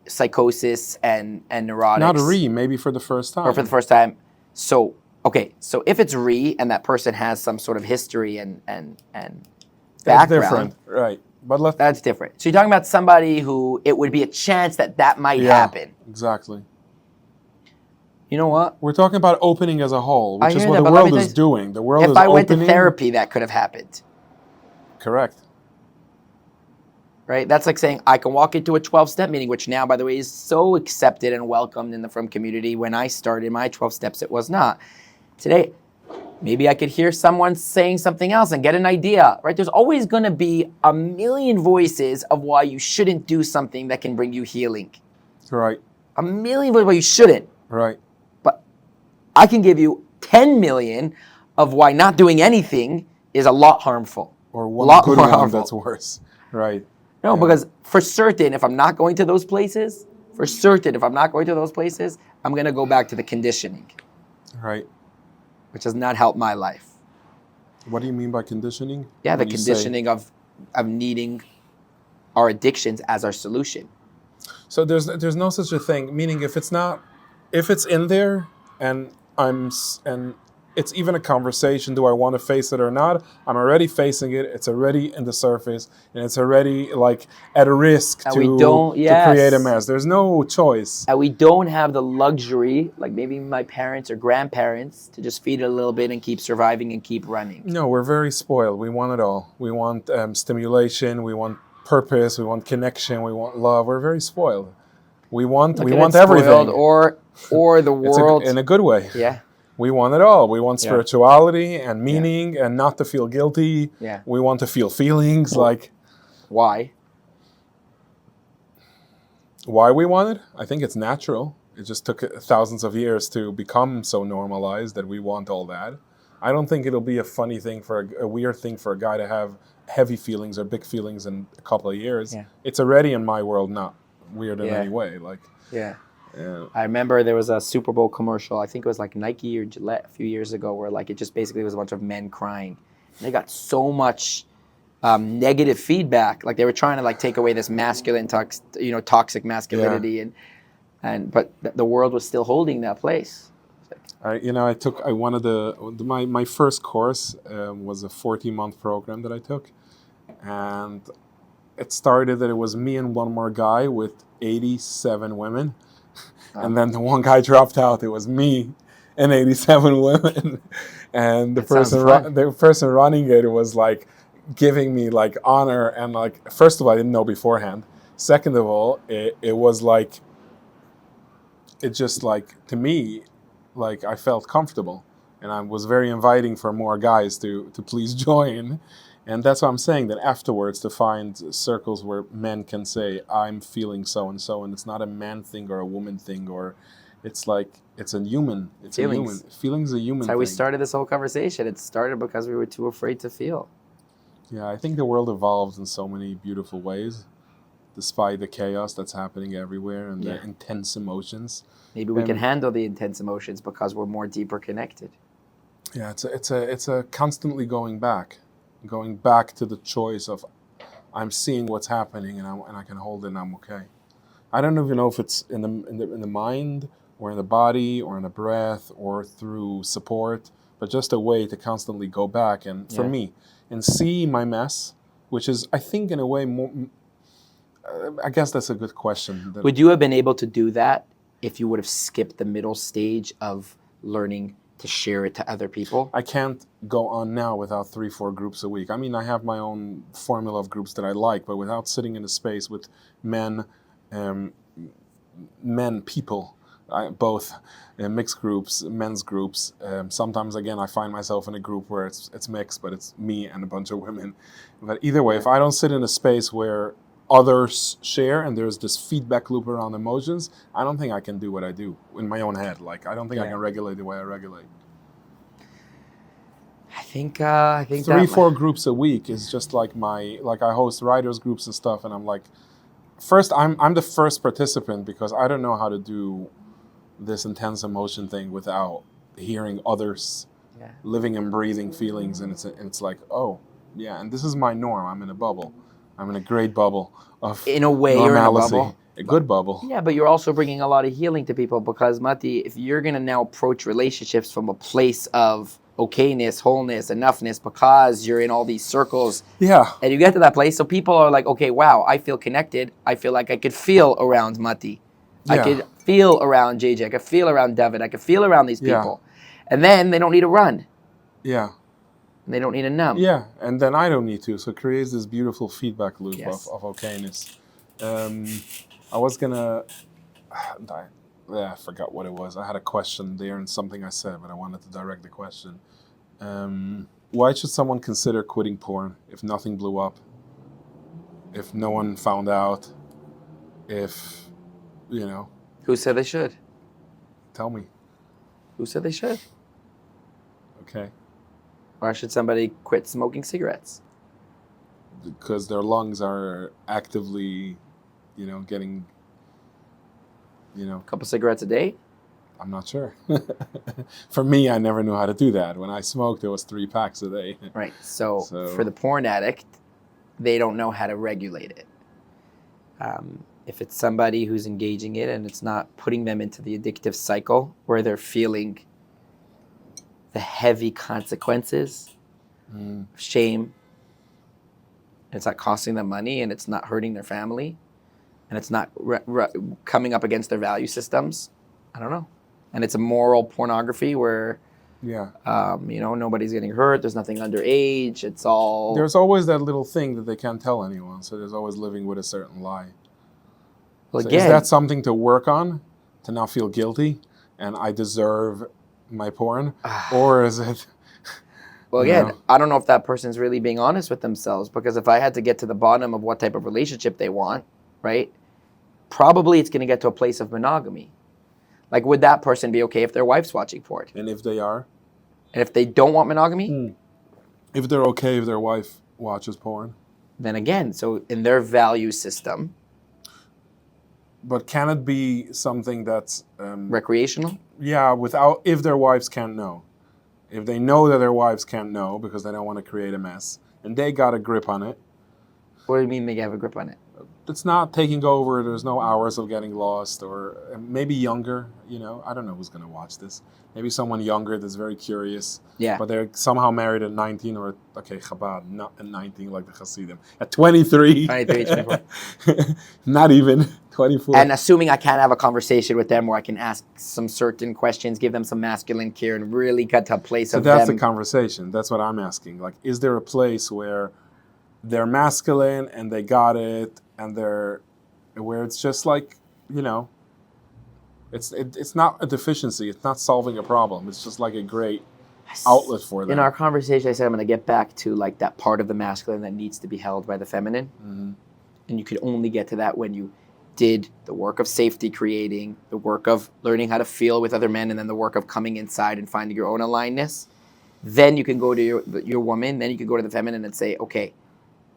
psychosis and neurotics. Not maybe for the first time. Or for the first time. So, okay, so if it's and that person has some sort of history and background. That's different, right. But that's different. So you're talking about somebody who it would be a chance that might happen. Exactly. You know what? We're talking about opening as a whole, which is what the world is doing. The world is opening. If I went to therapy, that could have happened. Correct. Right? That's like saying I can walk into a 12-step meeting, which now, by the way, is so accepted and welcomed in the Frum community. When I started my 12 steps, it was not. Today, maybe I could hear someone saying something else and get an idea, right? There's always going to be a million voices of why you shouldn't do something that can bring you healing. Right. A million voices why you shouldn't. Right. But I can give you 10 million of why not doing anything is a lot harmful. Or one good one that's worse. Right. No, because for certain, if I'm not going to those places, I'm going to go back to the conditioning. Right. Which does not help my life. What do you mean by conditioning? Yeah, the conditioning of needing our addictions as our solution. So there's no such a thing. Meaning, if it's in there, and it's even a conversation, do I want to face it or not? I'm already facing it. It's already in the surface, and it's already like at a risk to create a mess. There's no choice. And we don't have the luxury, like maybe my parents or grandparents, to just feed it a little bit and keep surviving and keep running. No, we're very spoiled. We want it all. We want stimulation. We want purpose. We want connection. We want love. We're very spoiled. We want everything. Or the world. In a good way. Yeah. We want it all. We want spirituality and meaning and not to feel guilty. Yeah. We want to feel feelings like... Why? Why we want it? I think it's natural. It just took thousands of years to become so normalized that we want all that. I don't think it'll be a funny thing a weird thing for a guy to have heavy feelings or big feelings in a couple of years. Yeah. It's already in my world not weird in any way. Yeah. I remember there was a Super Bowl commercial, I think it was like Nike or Gillette a few years ago, where like it just basically was a bunch of men crying. And they got so much negative feedback. Like they were trying to like take away this masculine, toxic masculinity, but the world was still holding that place. My first course was a 14-month program that I took, and it started that it was me and one more guy with 87 women. And then the one guy dropped out. It was me and 87 women. And the person running it was like giving me like honor. And like, first of all, I didn't know beforehand. Second of all, it was like, it just like, to me, like I felt comfortable. And I was very inviting for more guys to please join. And that's what I'm saying, that afterwards to find circles where men can say, I'm feeling so-and-so, and it's not a man thing or a woman thing, or it's like, it's a human. It's Feelings. A human. Feelings a human thing. That's how we started this whole conversation. It started because we were too afraid to feel. Yeah, I think the world evolves in so many beautiful ways. despite the chaos that's happening everywhere and the Yeah. intense emotions. Maybe we can Um, handle the intense emotions because we're more deeper connected. Yeah, it's a constantly going back to the choice of I'm seeing what's happening and I can hold it and I'm okay. I don't even know if it's in the mind or in the body or in the breath or through support, but just a way to constantly go back and for Yeah. me and see my mess, which is I think in a way more. I guess that's a good question. Would you have been able to do that if you would have skipped the middle stage of learning to share it to other people? I can't go on now without 3-4 groups a week. I mean, I have my own formula of groups that I like, but without sitting in a space with men, um, people, both mixed groups, men's groups. Sometimes, again, I find myself in a group where it's mixed, but it's me and a bunch of women. But either way, if I don't sit in a space where others share and there's this feedback loop around emotions, I don't think I can do what I do in my own head. Like, I don't think I can regulate the way I regulate. I think 3-4 groups a week is just like I host writers groups and stuff, and I'm like, first I'm the first participant because I don't know how to do this intense emotion thing without hearing others living and breathing feelings, and it's like, oh yeah, and this is my norm. I'm in a bubble. I'm in a great bubble of in a way normalcy. you're in a bubble. A good bubble. Yeah, but you're also bringing a lot of healing to people because, Mati, if you're going to now approach relationships from a place of okayness, wholeness, enoughness, because you're in all these circles, Yeah, and you get to that place, so people are like, okay, wow, I feel connected. I feel like I could feel around Mati. I Yeah. could feel around JJ. I could feel around David. I could feel around these Yeah. people. And then they don't need to run. yeah, And they don't need to numb. yeah, and then I don't need to. So it creates this beautiful feedback loop Yes. of okayness. I was gonna, I forgot what it was. I had a question there and something I said, but I wanted to direct the question. Why should someone consider quitting porn if nothing blew up? If no one found out? If, Who said they should? tell me. Who said they should? Okay. Why should somebody quit smoking cigarettes? Because their lungs are actively, getting, A couple cigarettes a day? I'm not sure. For me, I never knew how to do that. When I smoked, it was 3 packs a day. Right. So for the porn addict, they don't know how to regulate it. If it's somebody who's engaging it and it's not putting them into the addictive cycle where they're feeling the heavy consequences of shame, and it's not costing them money and it's not hurting their family and it's not coming up against their value systems, I don't know. And it's a moral pornography where Yeah. nobody's getting hurt. There's nothing underage. It's all. There's always that little thing that they can't tell anyone. So there's always living with a certain lie. Well, So again, is that something to work on, to not feel guilty and I deserve my porn? Or is it... Well, again, I don't know if that person's really being honest with themselves, because if I had to get to the bottom of what type of relationship they want, right, probably it's going to get to a place of monogamy. Like, would that person be okay if their wife's watching porn? And if they are? And if they don't want monogamy? If they're okay if their wife watches porn? Then again, so in their value system... But can it be something that's... recreational? Yeah, if their wives can't know. If they know that their wives can't know because they don't want to create a mess, and they got a grip on it. What do you mean they have a grip on it? It's not taking over. There's no hours of getting lost, or maybe younger. I don't know who's going to watch this. Maybe someone younger that's very curious. Yeah. But they're somehow married at 19 or, Chabad, not at 19 like the Hasidim. At 23. 23, 24. Not even 24. And assuming I can't have a conversation with them where I can ask some certain questions, give them some masculine care, and really cut to a place of them. So that's the conversation. That's what I'm asking. Like, is there a place where they're masculine and they got it, and where it's just like, it's not a deficiency. It's not solving a problem. It's just like a great outlet for them. In our conversation, I said I'm going to get back to like that part of the masculine that needs to be held by the feminine. Mm-hmm. And you could only get to that when you did the work of safety creating, the work of learning how to feel with other men, and then the work of coming inside and finding your own alignedness. Then you can go to your woman, then you can go to the feminine and say, okay,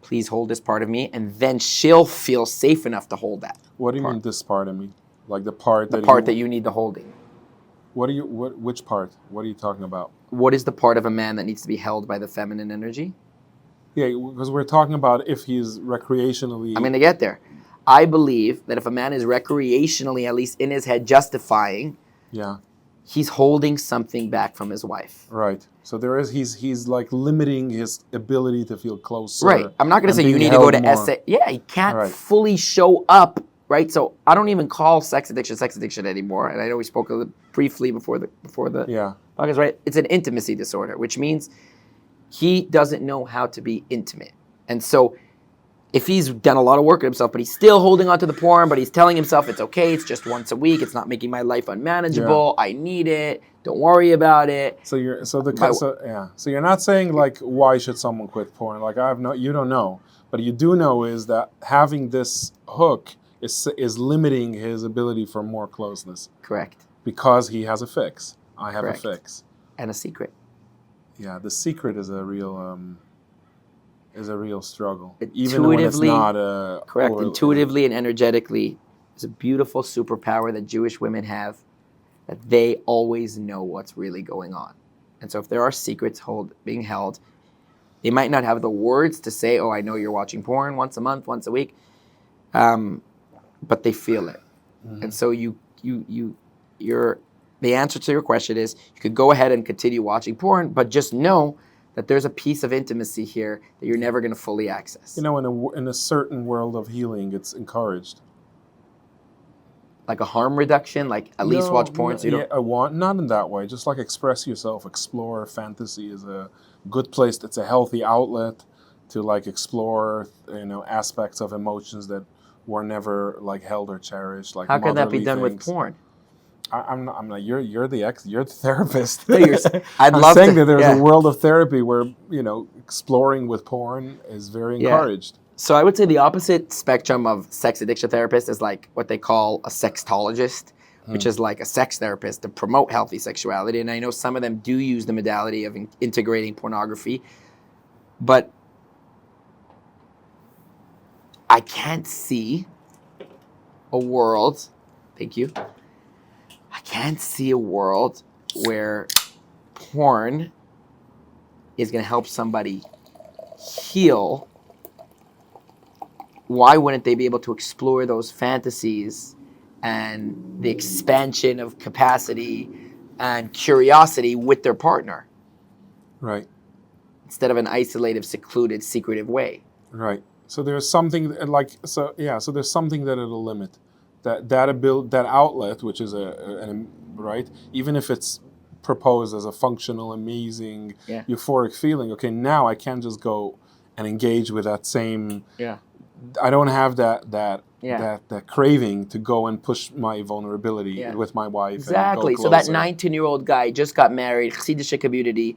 please hold this part of me, and then she'll feel safe enough to hold that. What do you part. mean this part of me? Like the part The that part that you need the holding. Which part? What are you talking about? What is the part of a man that needs to be held by the feminine energy? Yeah, because we're talking about if he's recreationally. I'm going to get there. I believe that if a man is recreationally, at least in his head, justifying, Yeah. he's holding something back from his wife. Right. So there is he's like limiting his ability to feel closer. Right. I'm not going to and say you being need to go held to more. SA. Yeah, he can't Right. fully show up. Right. So I don't even call sex addiction anymore. And I know we spoke a little briefly before the Yeah. podcast. Right. It's an intimacy disorder, which means he doesn't know how to be intimate. And so if he's done a lot of work at himself, but he's still holding on to the porn, but he's telling himself it's okay, it's just once a week, it's not making my life unmanageable, I need it, don't worry about it. So you're not saying like why should someone quit porn? Like you don't know, but you do know is that having this hook is limiting his ability for more closeness. Correct. Because he has a fix. I have Correct. a fix. And a secret. Yeah, the secret is a real struggle. Even when it's not a correct. Intuitively and energetically, it's a beautiful superpower that Jewish women have, that they always know what's really going on. And so if there are secrets being held, they might not have the words to say, oh, I know you're watching porn once a month, once a week, but they feel it. Mm-hmm. And so the answer to your question is you could go ahead and continue watching porn, but just know that there's a piece of intimacy here that you're never going to fully access. You know, in a certain world of healing, it's encouraged. Like a harm reduction, like at least watch porn. So you don't... not in that way. Just like express yourself, explore. Fantasy is a good place. It's a healthy outlet to like explore, aspects of emotions that were never like held or cherished. Like how can that be done things. With porn? I'm not. You're the therapist. I'm saying that there's a world of therapy where exploring with porn is very encouraged. So I would say the opposite spectrum of sex addiction therapist is like what they call a sextologist, which is like a sex therapist to promote healthy sexuality. And I know some of them do use the modality of integrating pornography, but I can't see a world. Thank you. I can't see a world where porn is going to help somebody heal. Why wouldn't they be able to explore those fantasies and the expansion of capacity and curiosity with their partner? Right. Instead of an isolated, secluded, secretive way. Right. So there's something so there's something that it'll limit. That outlet, which is right, even if it's proposed as a functional, amazing, euphoric feeling. Okay, now I can't just go and engage with that same. Yeah. I don't have that craving to go and push my vulnerability with my wife. Exactly. And go so that 19-year-old guy just got married, Chassidish community,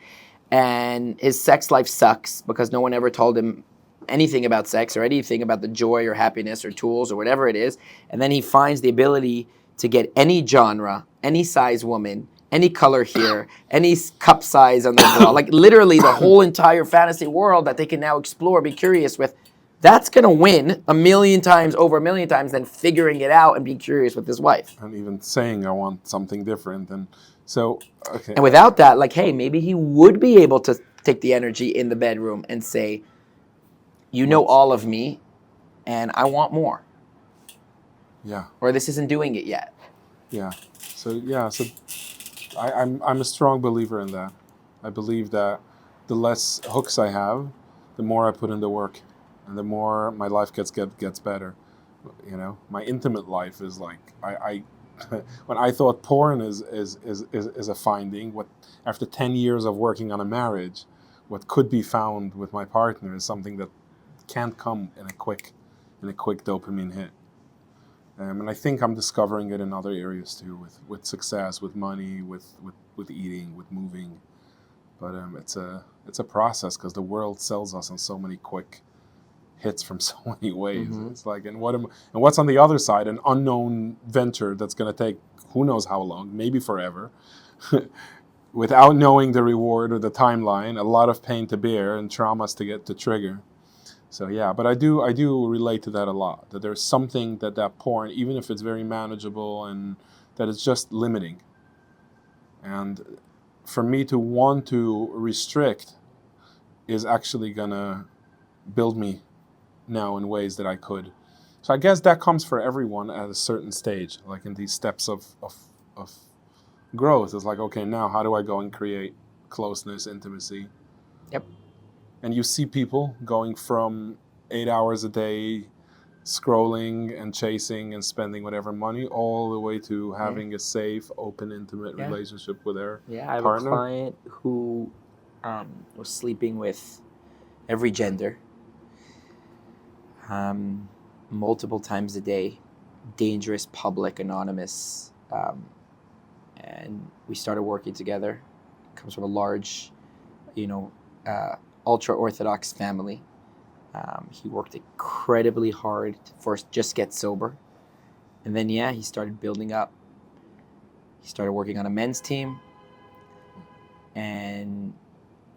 and his sex life sucks because no one ever told him anything about sex or anything about the joy or happiness or tools or whatever it is. And then he finds the ability to get any genre, any size woman, any color here, any cup size on the bra, like literally the whole entire fantasy world that they can now explore, be curious with. That's going to win over a million times than figuring it out and being curious with his wife. And even saying I want something different. And so, okay. And without that, like, hey, maybe he would be able to take the energy in the bedroom and say, you know all of me, and I want more. Yeah. Or this isn't doing it yet. Yeah. So I'm a strong believer in that. I believe that the less hooks I have, the more I put in the work, and the more my life gets better. My intimate life is like I when I thought porn is a finding, what after 10 years of working on a marriage, what could be found with my partner is something that can't come in a quick dopamine hit. And I think I'm discovering it in other areas too, with success, with money, with eating, with moving. But it's a process because the world sells us on so many quick hits from so many ways. Mm-hmm. It's like, and what's on the other side? An unknown venture that's going to take who knows how long, maybe forever, without knowing the reward or the timeline. A lot of pain to bear and traumas to trigger. So yeah, but I do relate to that a lot. That there's something that porn, even if it's very manageable, and that it's just limiting. And for me to want to restrict is actually gonna build me now in ways that I could. So I guess that comes for everyone at a certain stage, like in these steps of growth. It's like, okay, now how do I go and create closeness, intimacy? Yep. And you see people going from 8 hours a day scrolling and chasing and spending whatever money, all the way to having a safe, open, intimate relationship with their Yeah, I have partner. a client who was sleeping with every gender, multiple times a day, dangerous, public, anonymous, and we started working together. Comes from a large, ultra-Orthodox family. He worked incredibly hard to first just get sober. And then, he started building up. He started working on a men's team. And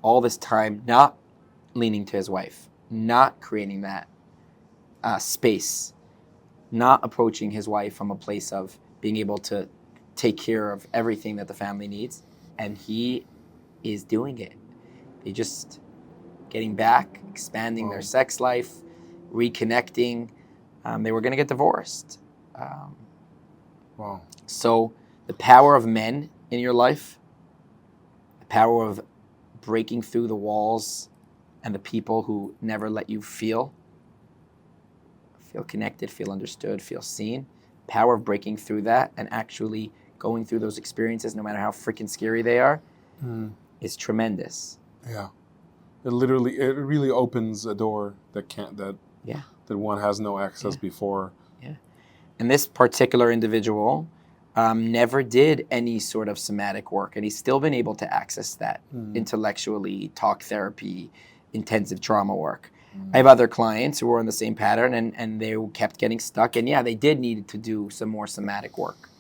all this time, not leaning to his wife, not creating that space, not approaching his wife from a place of being able to take care of everything that the family needs. And he is doing it. They just getting back, expanding their sex life, reconnecting. They were going to get divorced. So the power of men in your life, the power of breaking through the walls and the people who never let you feel connected, feel understood, feel seen, power of breaking through that and actually going through those experiences, no matter how freaking scary they are, is tremendous. Yeah. It really opens a door that one has no access before. Yeah. And this particular individual never did any sort of somatic work, and he's still been able to access that intellectually, talk therapy, intensive trauma work. I have other clients who were on the same pattern, and they kept getting stuck, and they did need to do some more somatic work.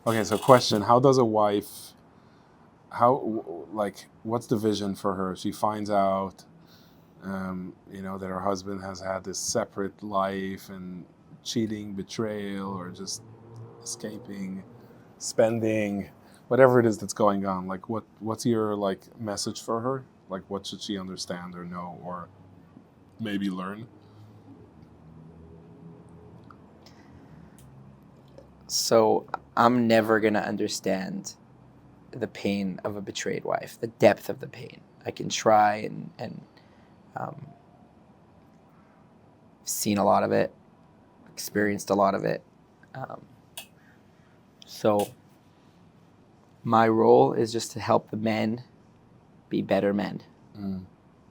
Okay, so question: how does a wife? What's the vision for her? She finds out, that her husband has had this separate life and cheating, betrayal, or just escaping, spending, whatever it is that's going on. Like, what's your message for her? Like, what should she understand or know or maybe learn? So I'm never gonna understand the pain of a betrayed wife, the depth of the pain. I can try and seen a lot of it, experienced a lot of it. So my role is just to help the men be better men and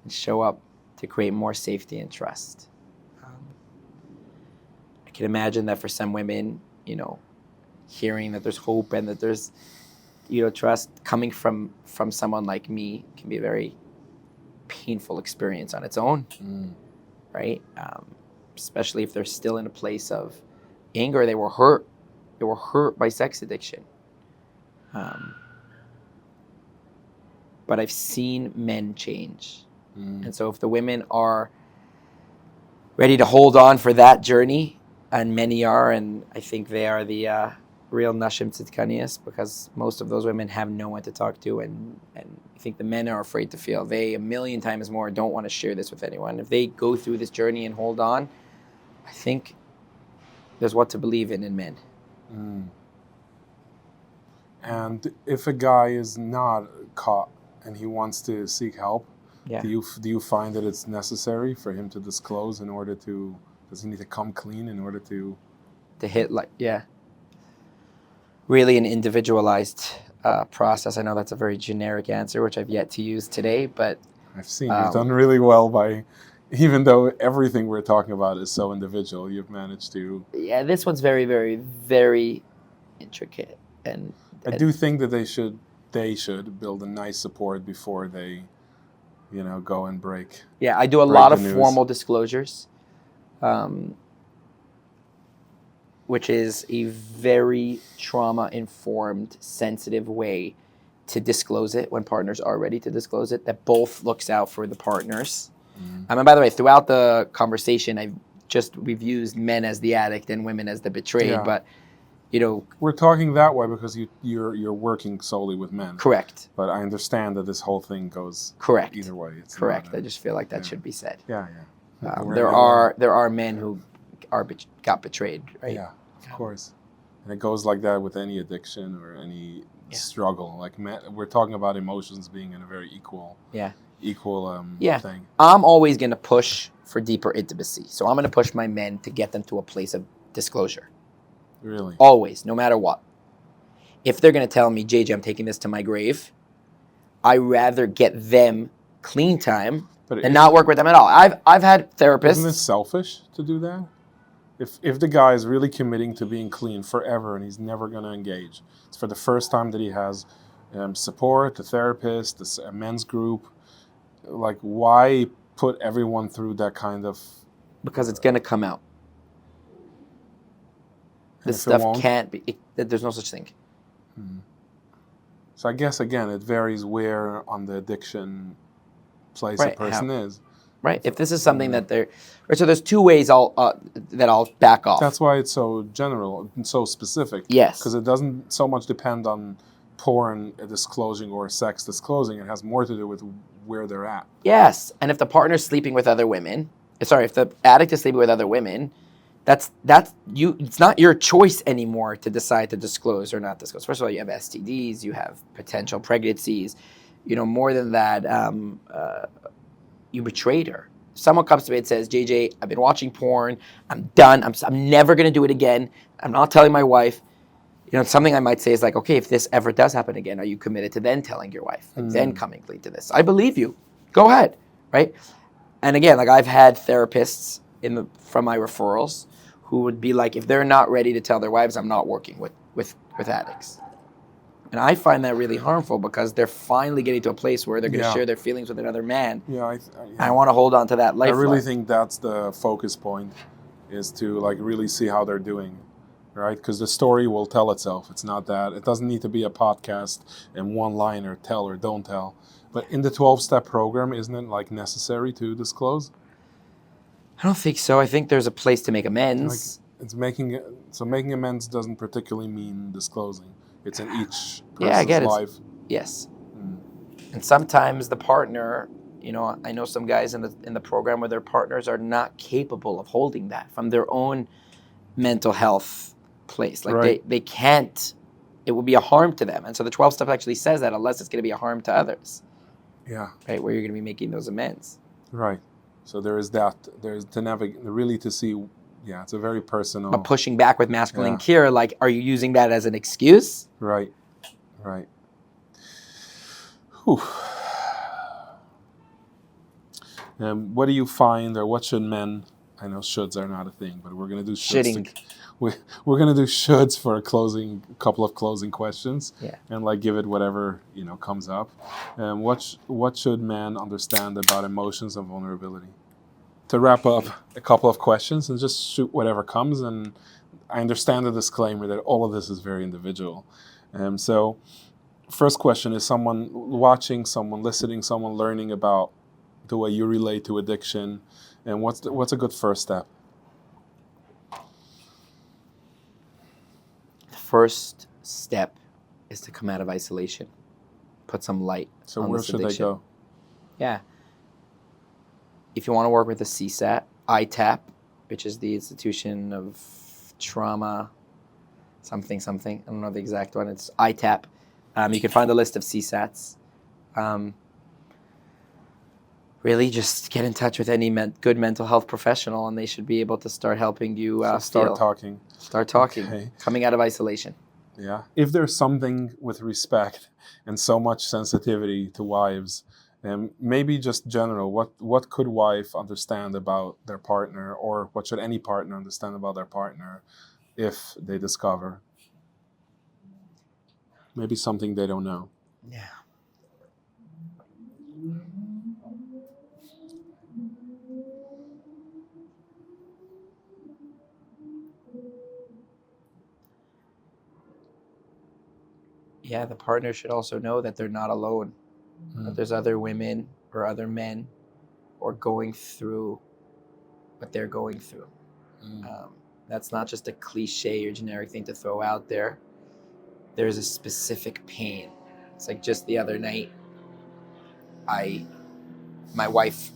show up to create more safety and trust. I can imagine that for some women, hearing that there's hope and that there's trust coming from someone like me can be a very painful experience on its own, right? Especially if they're still in a place of anger. They were hurt by sex addiction. But I've seen men change. And so if the women are ready to hold on for that journey, and many are, and I think they are the real Nashim Tzidkanias, because most of those women have no one to talk to, and I think the men are afraid to feel. They, a million times more, don't want to share this with anyone. If they go through this journey and hold on, I think there's what to believe in men. And if a guy is not caught and he wants to seek help, do you find that it's necessary for him to disclose in order to? Does he need to come clean in order to hit really an individualized process? I know that's a very generic answer, which I've yet to use today, but I've seen you've done really well by, even though everything we're talking about is so individual, you've managed to. Yeah, this one's very, very, very intricate, and I do think that they should build a nice support before they, go and break. Yeah, I do a lot of formal disclosures, which is a very trauma-informed, sensitive way to disclose it when partners are ready to disclose it, that both looks out for the partners. And by the way, throughout the conversation, we've used men as the addict and women as the betrayed, Yeah. but you know, We're talking that way because you're working solely with men. correct. But I understand that this whole thing goes Correct. either way. It's Correct. not I just feel like that yeah. should be said. Yeah. There are men who got betrayed, right? Yeah, of course. And it goes like that with any addiction or any struggle. Like we're talking about emotions being in a very equal thing. I'm always going to push for deeper intimacy. So I'm going to push my men to get them to a place of disclosure. Really? Always, no matter what. If they're going to tell me, JJ, I'm taking this to my grave, I rather get them clean time and not work with them at all. I've had therapists. Isn't it selfish to do that? If the guy is really committing to being clean forever and he's never going to engage, it's for the first time that he has support, a therapist, a men's group, like why put everyone through that kind of... Because it's going to come out. This stuff can't be, there's no such thing. So I guess, again, it varies where on the addiction place a person is. Right. If this is something that they're... So there's two ways that I'll back off. That's why it's so general and so specific. Yes. Because it doesn't so much depend on porn disclosing or sex disclosing. It has more to do with where they're at. Yes. And if the partner's sleeping with other women... Sorry, if the addict is sleeping with other women... That's you. It's not your choice anymore to decide to disclose or not disclose. First of all, you have STDs, you have potential pregnancies. More than that, you betrayed her. Someone comes to me and says, JJ, I've been watching porn. I'm done. I'm never going to do it again. I'm not telling my wife. Something I might say is like, okay, if this ever does happen again, are you committed to then telling your wife and then coming clean to this? I believe you. Go ahead, right? And again, like I've had therapists from my referrals who would be like, if they're not ready to tell their wives, I'm not working with addicts. And I find that really harmful because they're finally getting to a place where they're going to share their feelings with another man. Yeah, I want to hold on to that lifeline. I really think that's the focus point, is to like really see how they're doing, right? Because the story will tell itself. It's not that. It doesn't need to be a podcast and one-liner, tell or don't tell. But in the 12-step program, isn't it like necessary to disclose? I don't think so. I think there's a place to make amends. Making amends doesn't particularly mean disclosing. It's in each person's life. Yes. And sometimes the partner, I know some guys in the program where their partners are not capable of holding that from their own mental health place. Like they can't. It will be a harm to them. And so the 12 step actually says that unless it's going to be a harm to others. Yeah. Right, where you're going to be making those amends. Right. So there is that. There's to navigate, really to see. Yeah, it's a very personal. But pushing back with masculine cure, like, are you using that as an excuse? Right. Whew. What do you find, or what should men? I know shoulds are not a thing, but we're going to do shoulds. We're going to do shoulds for a couple of closing questions, and like give it whatever comes up. What should men understand about emotions and vulnerability? To wrap up, a couple of questions and just shoot whatever comes. And I understand the disclaimer that all of this is very individual. So, first question is: someone watching, someone listening, someone learning about the way you relate to addiction, and what's a good first step? First step is to come out of isolation, put some light. So where should they go? Yeah. If you want to work with a CSAT, ITAP, which is the Institution of Trauma, something. I don't know the exact one. It's ITAP. You can find a list of CSATs. Really, just get in touch with any good mental health professional, and they should be able to start helping you. Start talking. Okay. Coming out of isolation. Yeah. If there's something with respect and so much sensitivity to wives, maybe just general, what could wife understand about their partner, or what should any partner understand about their partner if they discover maybe something they don't know? Yeah. Yeah, the partner should also know that they're not alone, that there's other women or other men or going through what they're going through. That's not just a cliche or generic thing to throw out there. There's a specific pain. It's like just the other night, my wife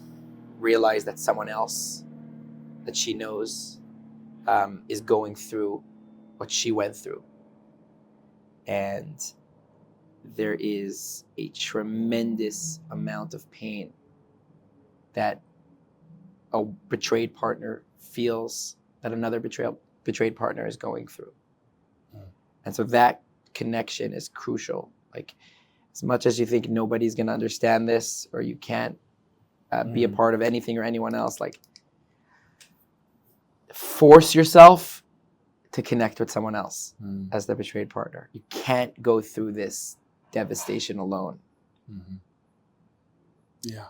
realized that someone else that she knows is going through what she went through. And there is a tremendous amount of pain that a betrayed partner feels that another betrayed partner is going through. And so that connection is crucial. Like, as much as you think nobody's going to understand this, or you can't be a part of anything or anyone else, like, force yourself to connect with someone else as the betrayed partner. You can't go through this devastation alone. Yeah.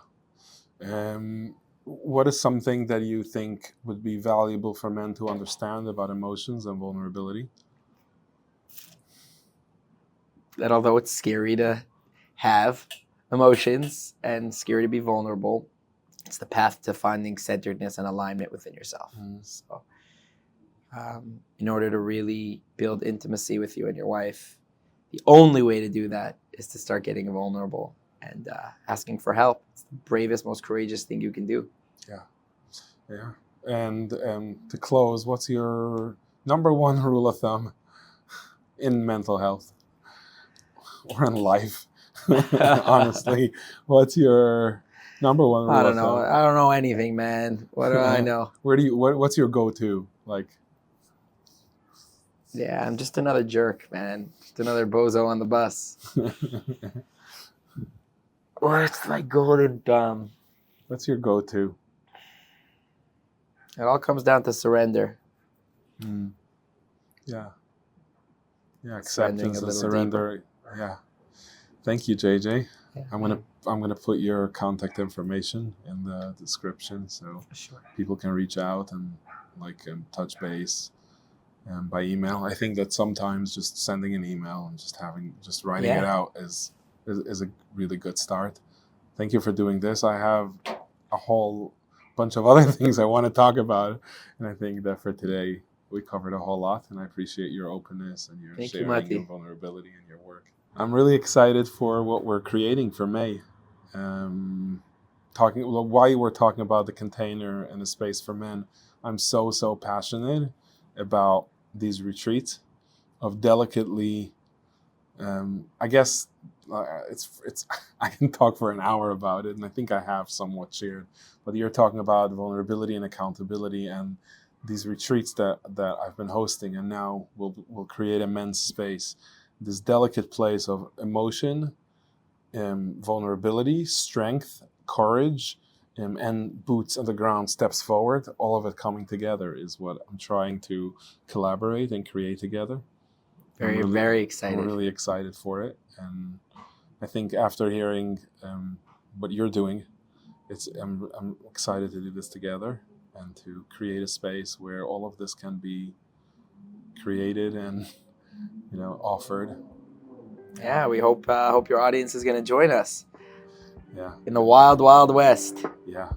What is something that you think would be valuable for men to understand about emotions and vulnerability? That although it's scary to have emotions and scary to be vulnerable, it's the path to finding centeredness and alignment within yourself. So, in order to really build intimacy with you and your wife, the only way to do that is to start getting vulnerable and asking for help. It's the bravest, most courageous thing you can do. Yeah. And to close, what's your number one rule of thumb in mental health or in life? Honestly, what's your number one rule of thumb? I don't know anything, man. What do I know? What's your go-to? Like, yeah, I'm just another jerk, man. Just another bozo on the bus. What's my golden thumb? What's your go-to? It all comes down to surrender. Yeah, acceptance and surrender. Deeper. Yeah. Thank you, JJ. Yeah, I'm gonna put your contact information in the description so people can reach out and touch base by email. I think that sometimes just sending an email and just writing it out is a really good start. Thank you for doing this. I have a whole bunch of other things I want to talk about, and I think that for today we covered a whole lot, and I appreciate your openness and your sharing your vulnerability and your work. I'm really excited for what we're creating for May. Why we're talking about the container and the space for men, I'm so passionate about these retreats of delicately, I guess it's I can talk for an hour about it, and I think I have somewhat shared, but you're talking about vulnerability and accountability, and these retreats that I've been hosting, and now we'll create a men's space, this delicate place of emotion, vulnerability, strength, courage, and boots on the ground, steps forward. All of it coming together is what I'm trying to collaborate and create together. Very excited. I'm really excited for it, and I think after hearing what you're doing, I'm excited to do this together and to create a space where all of this can be created and offered. Yeah, we hope your audience is going to join us. Yeah. In the wild, wild west. Yeah.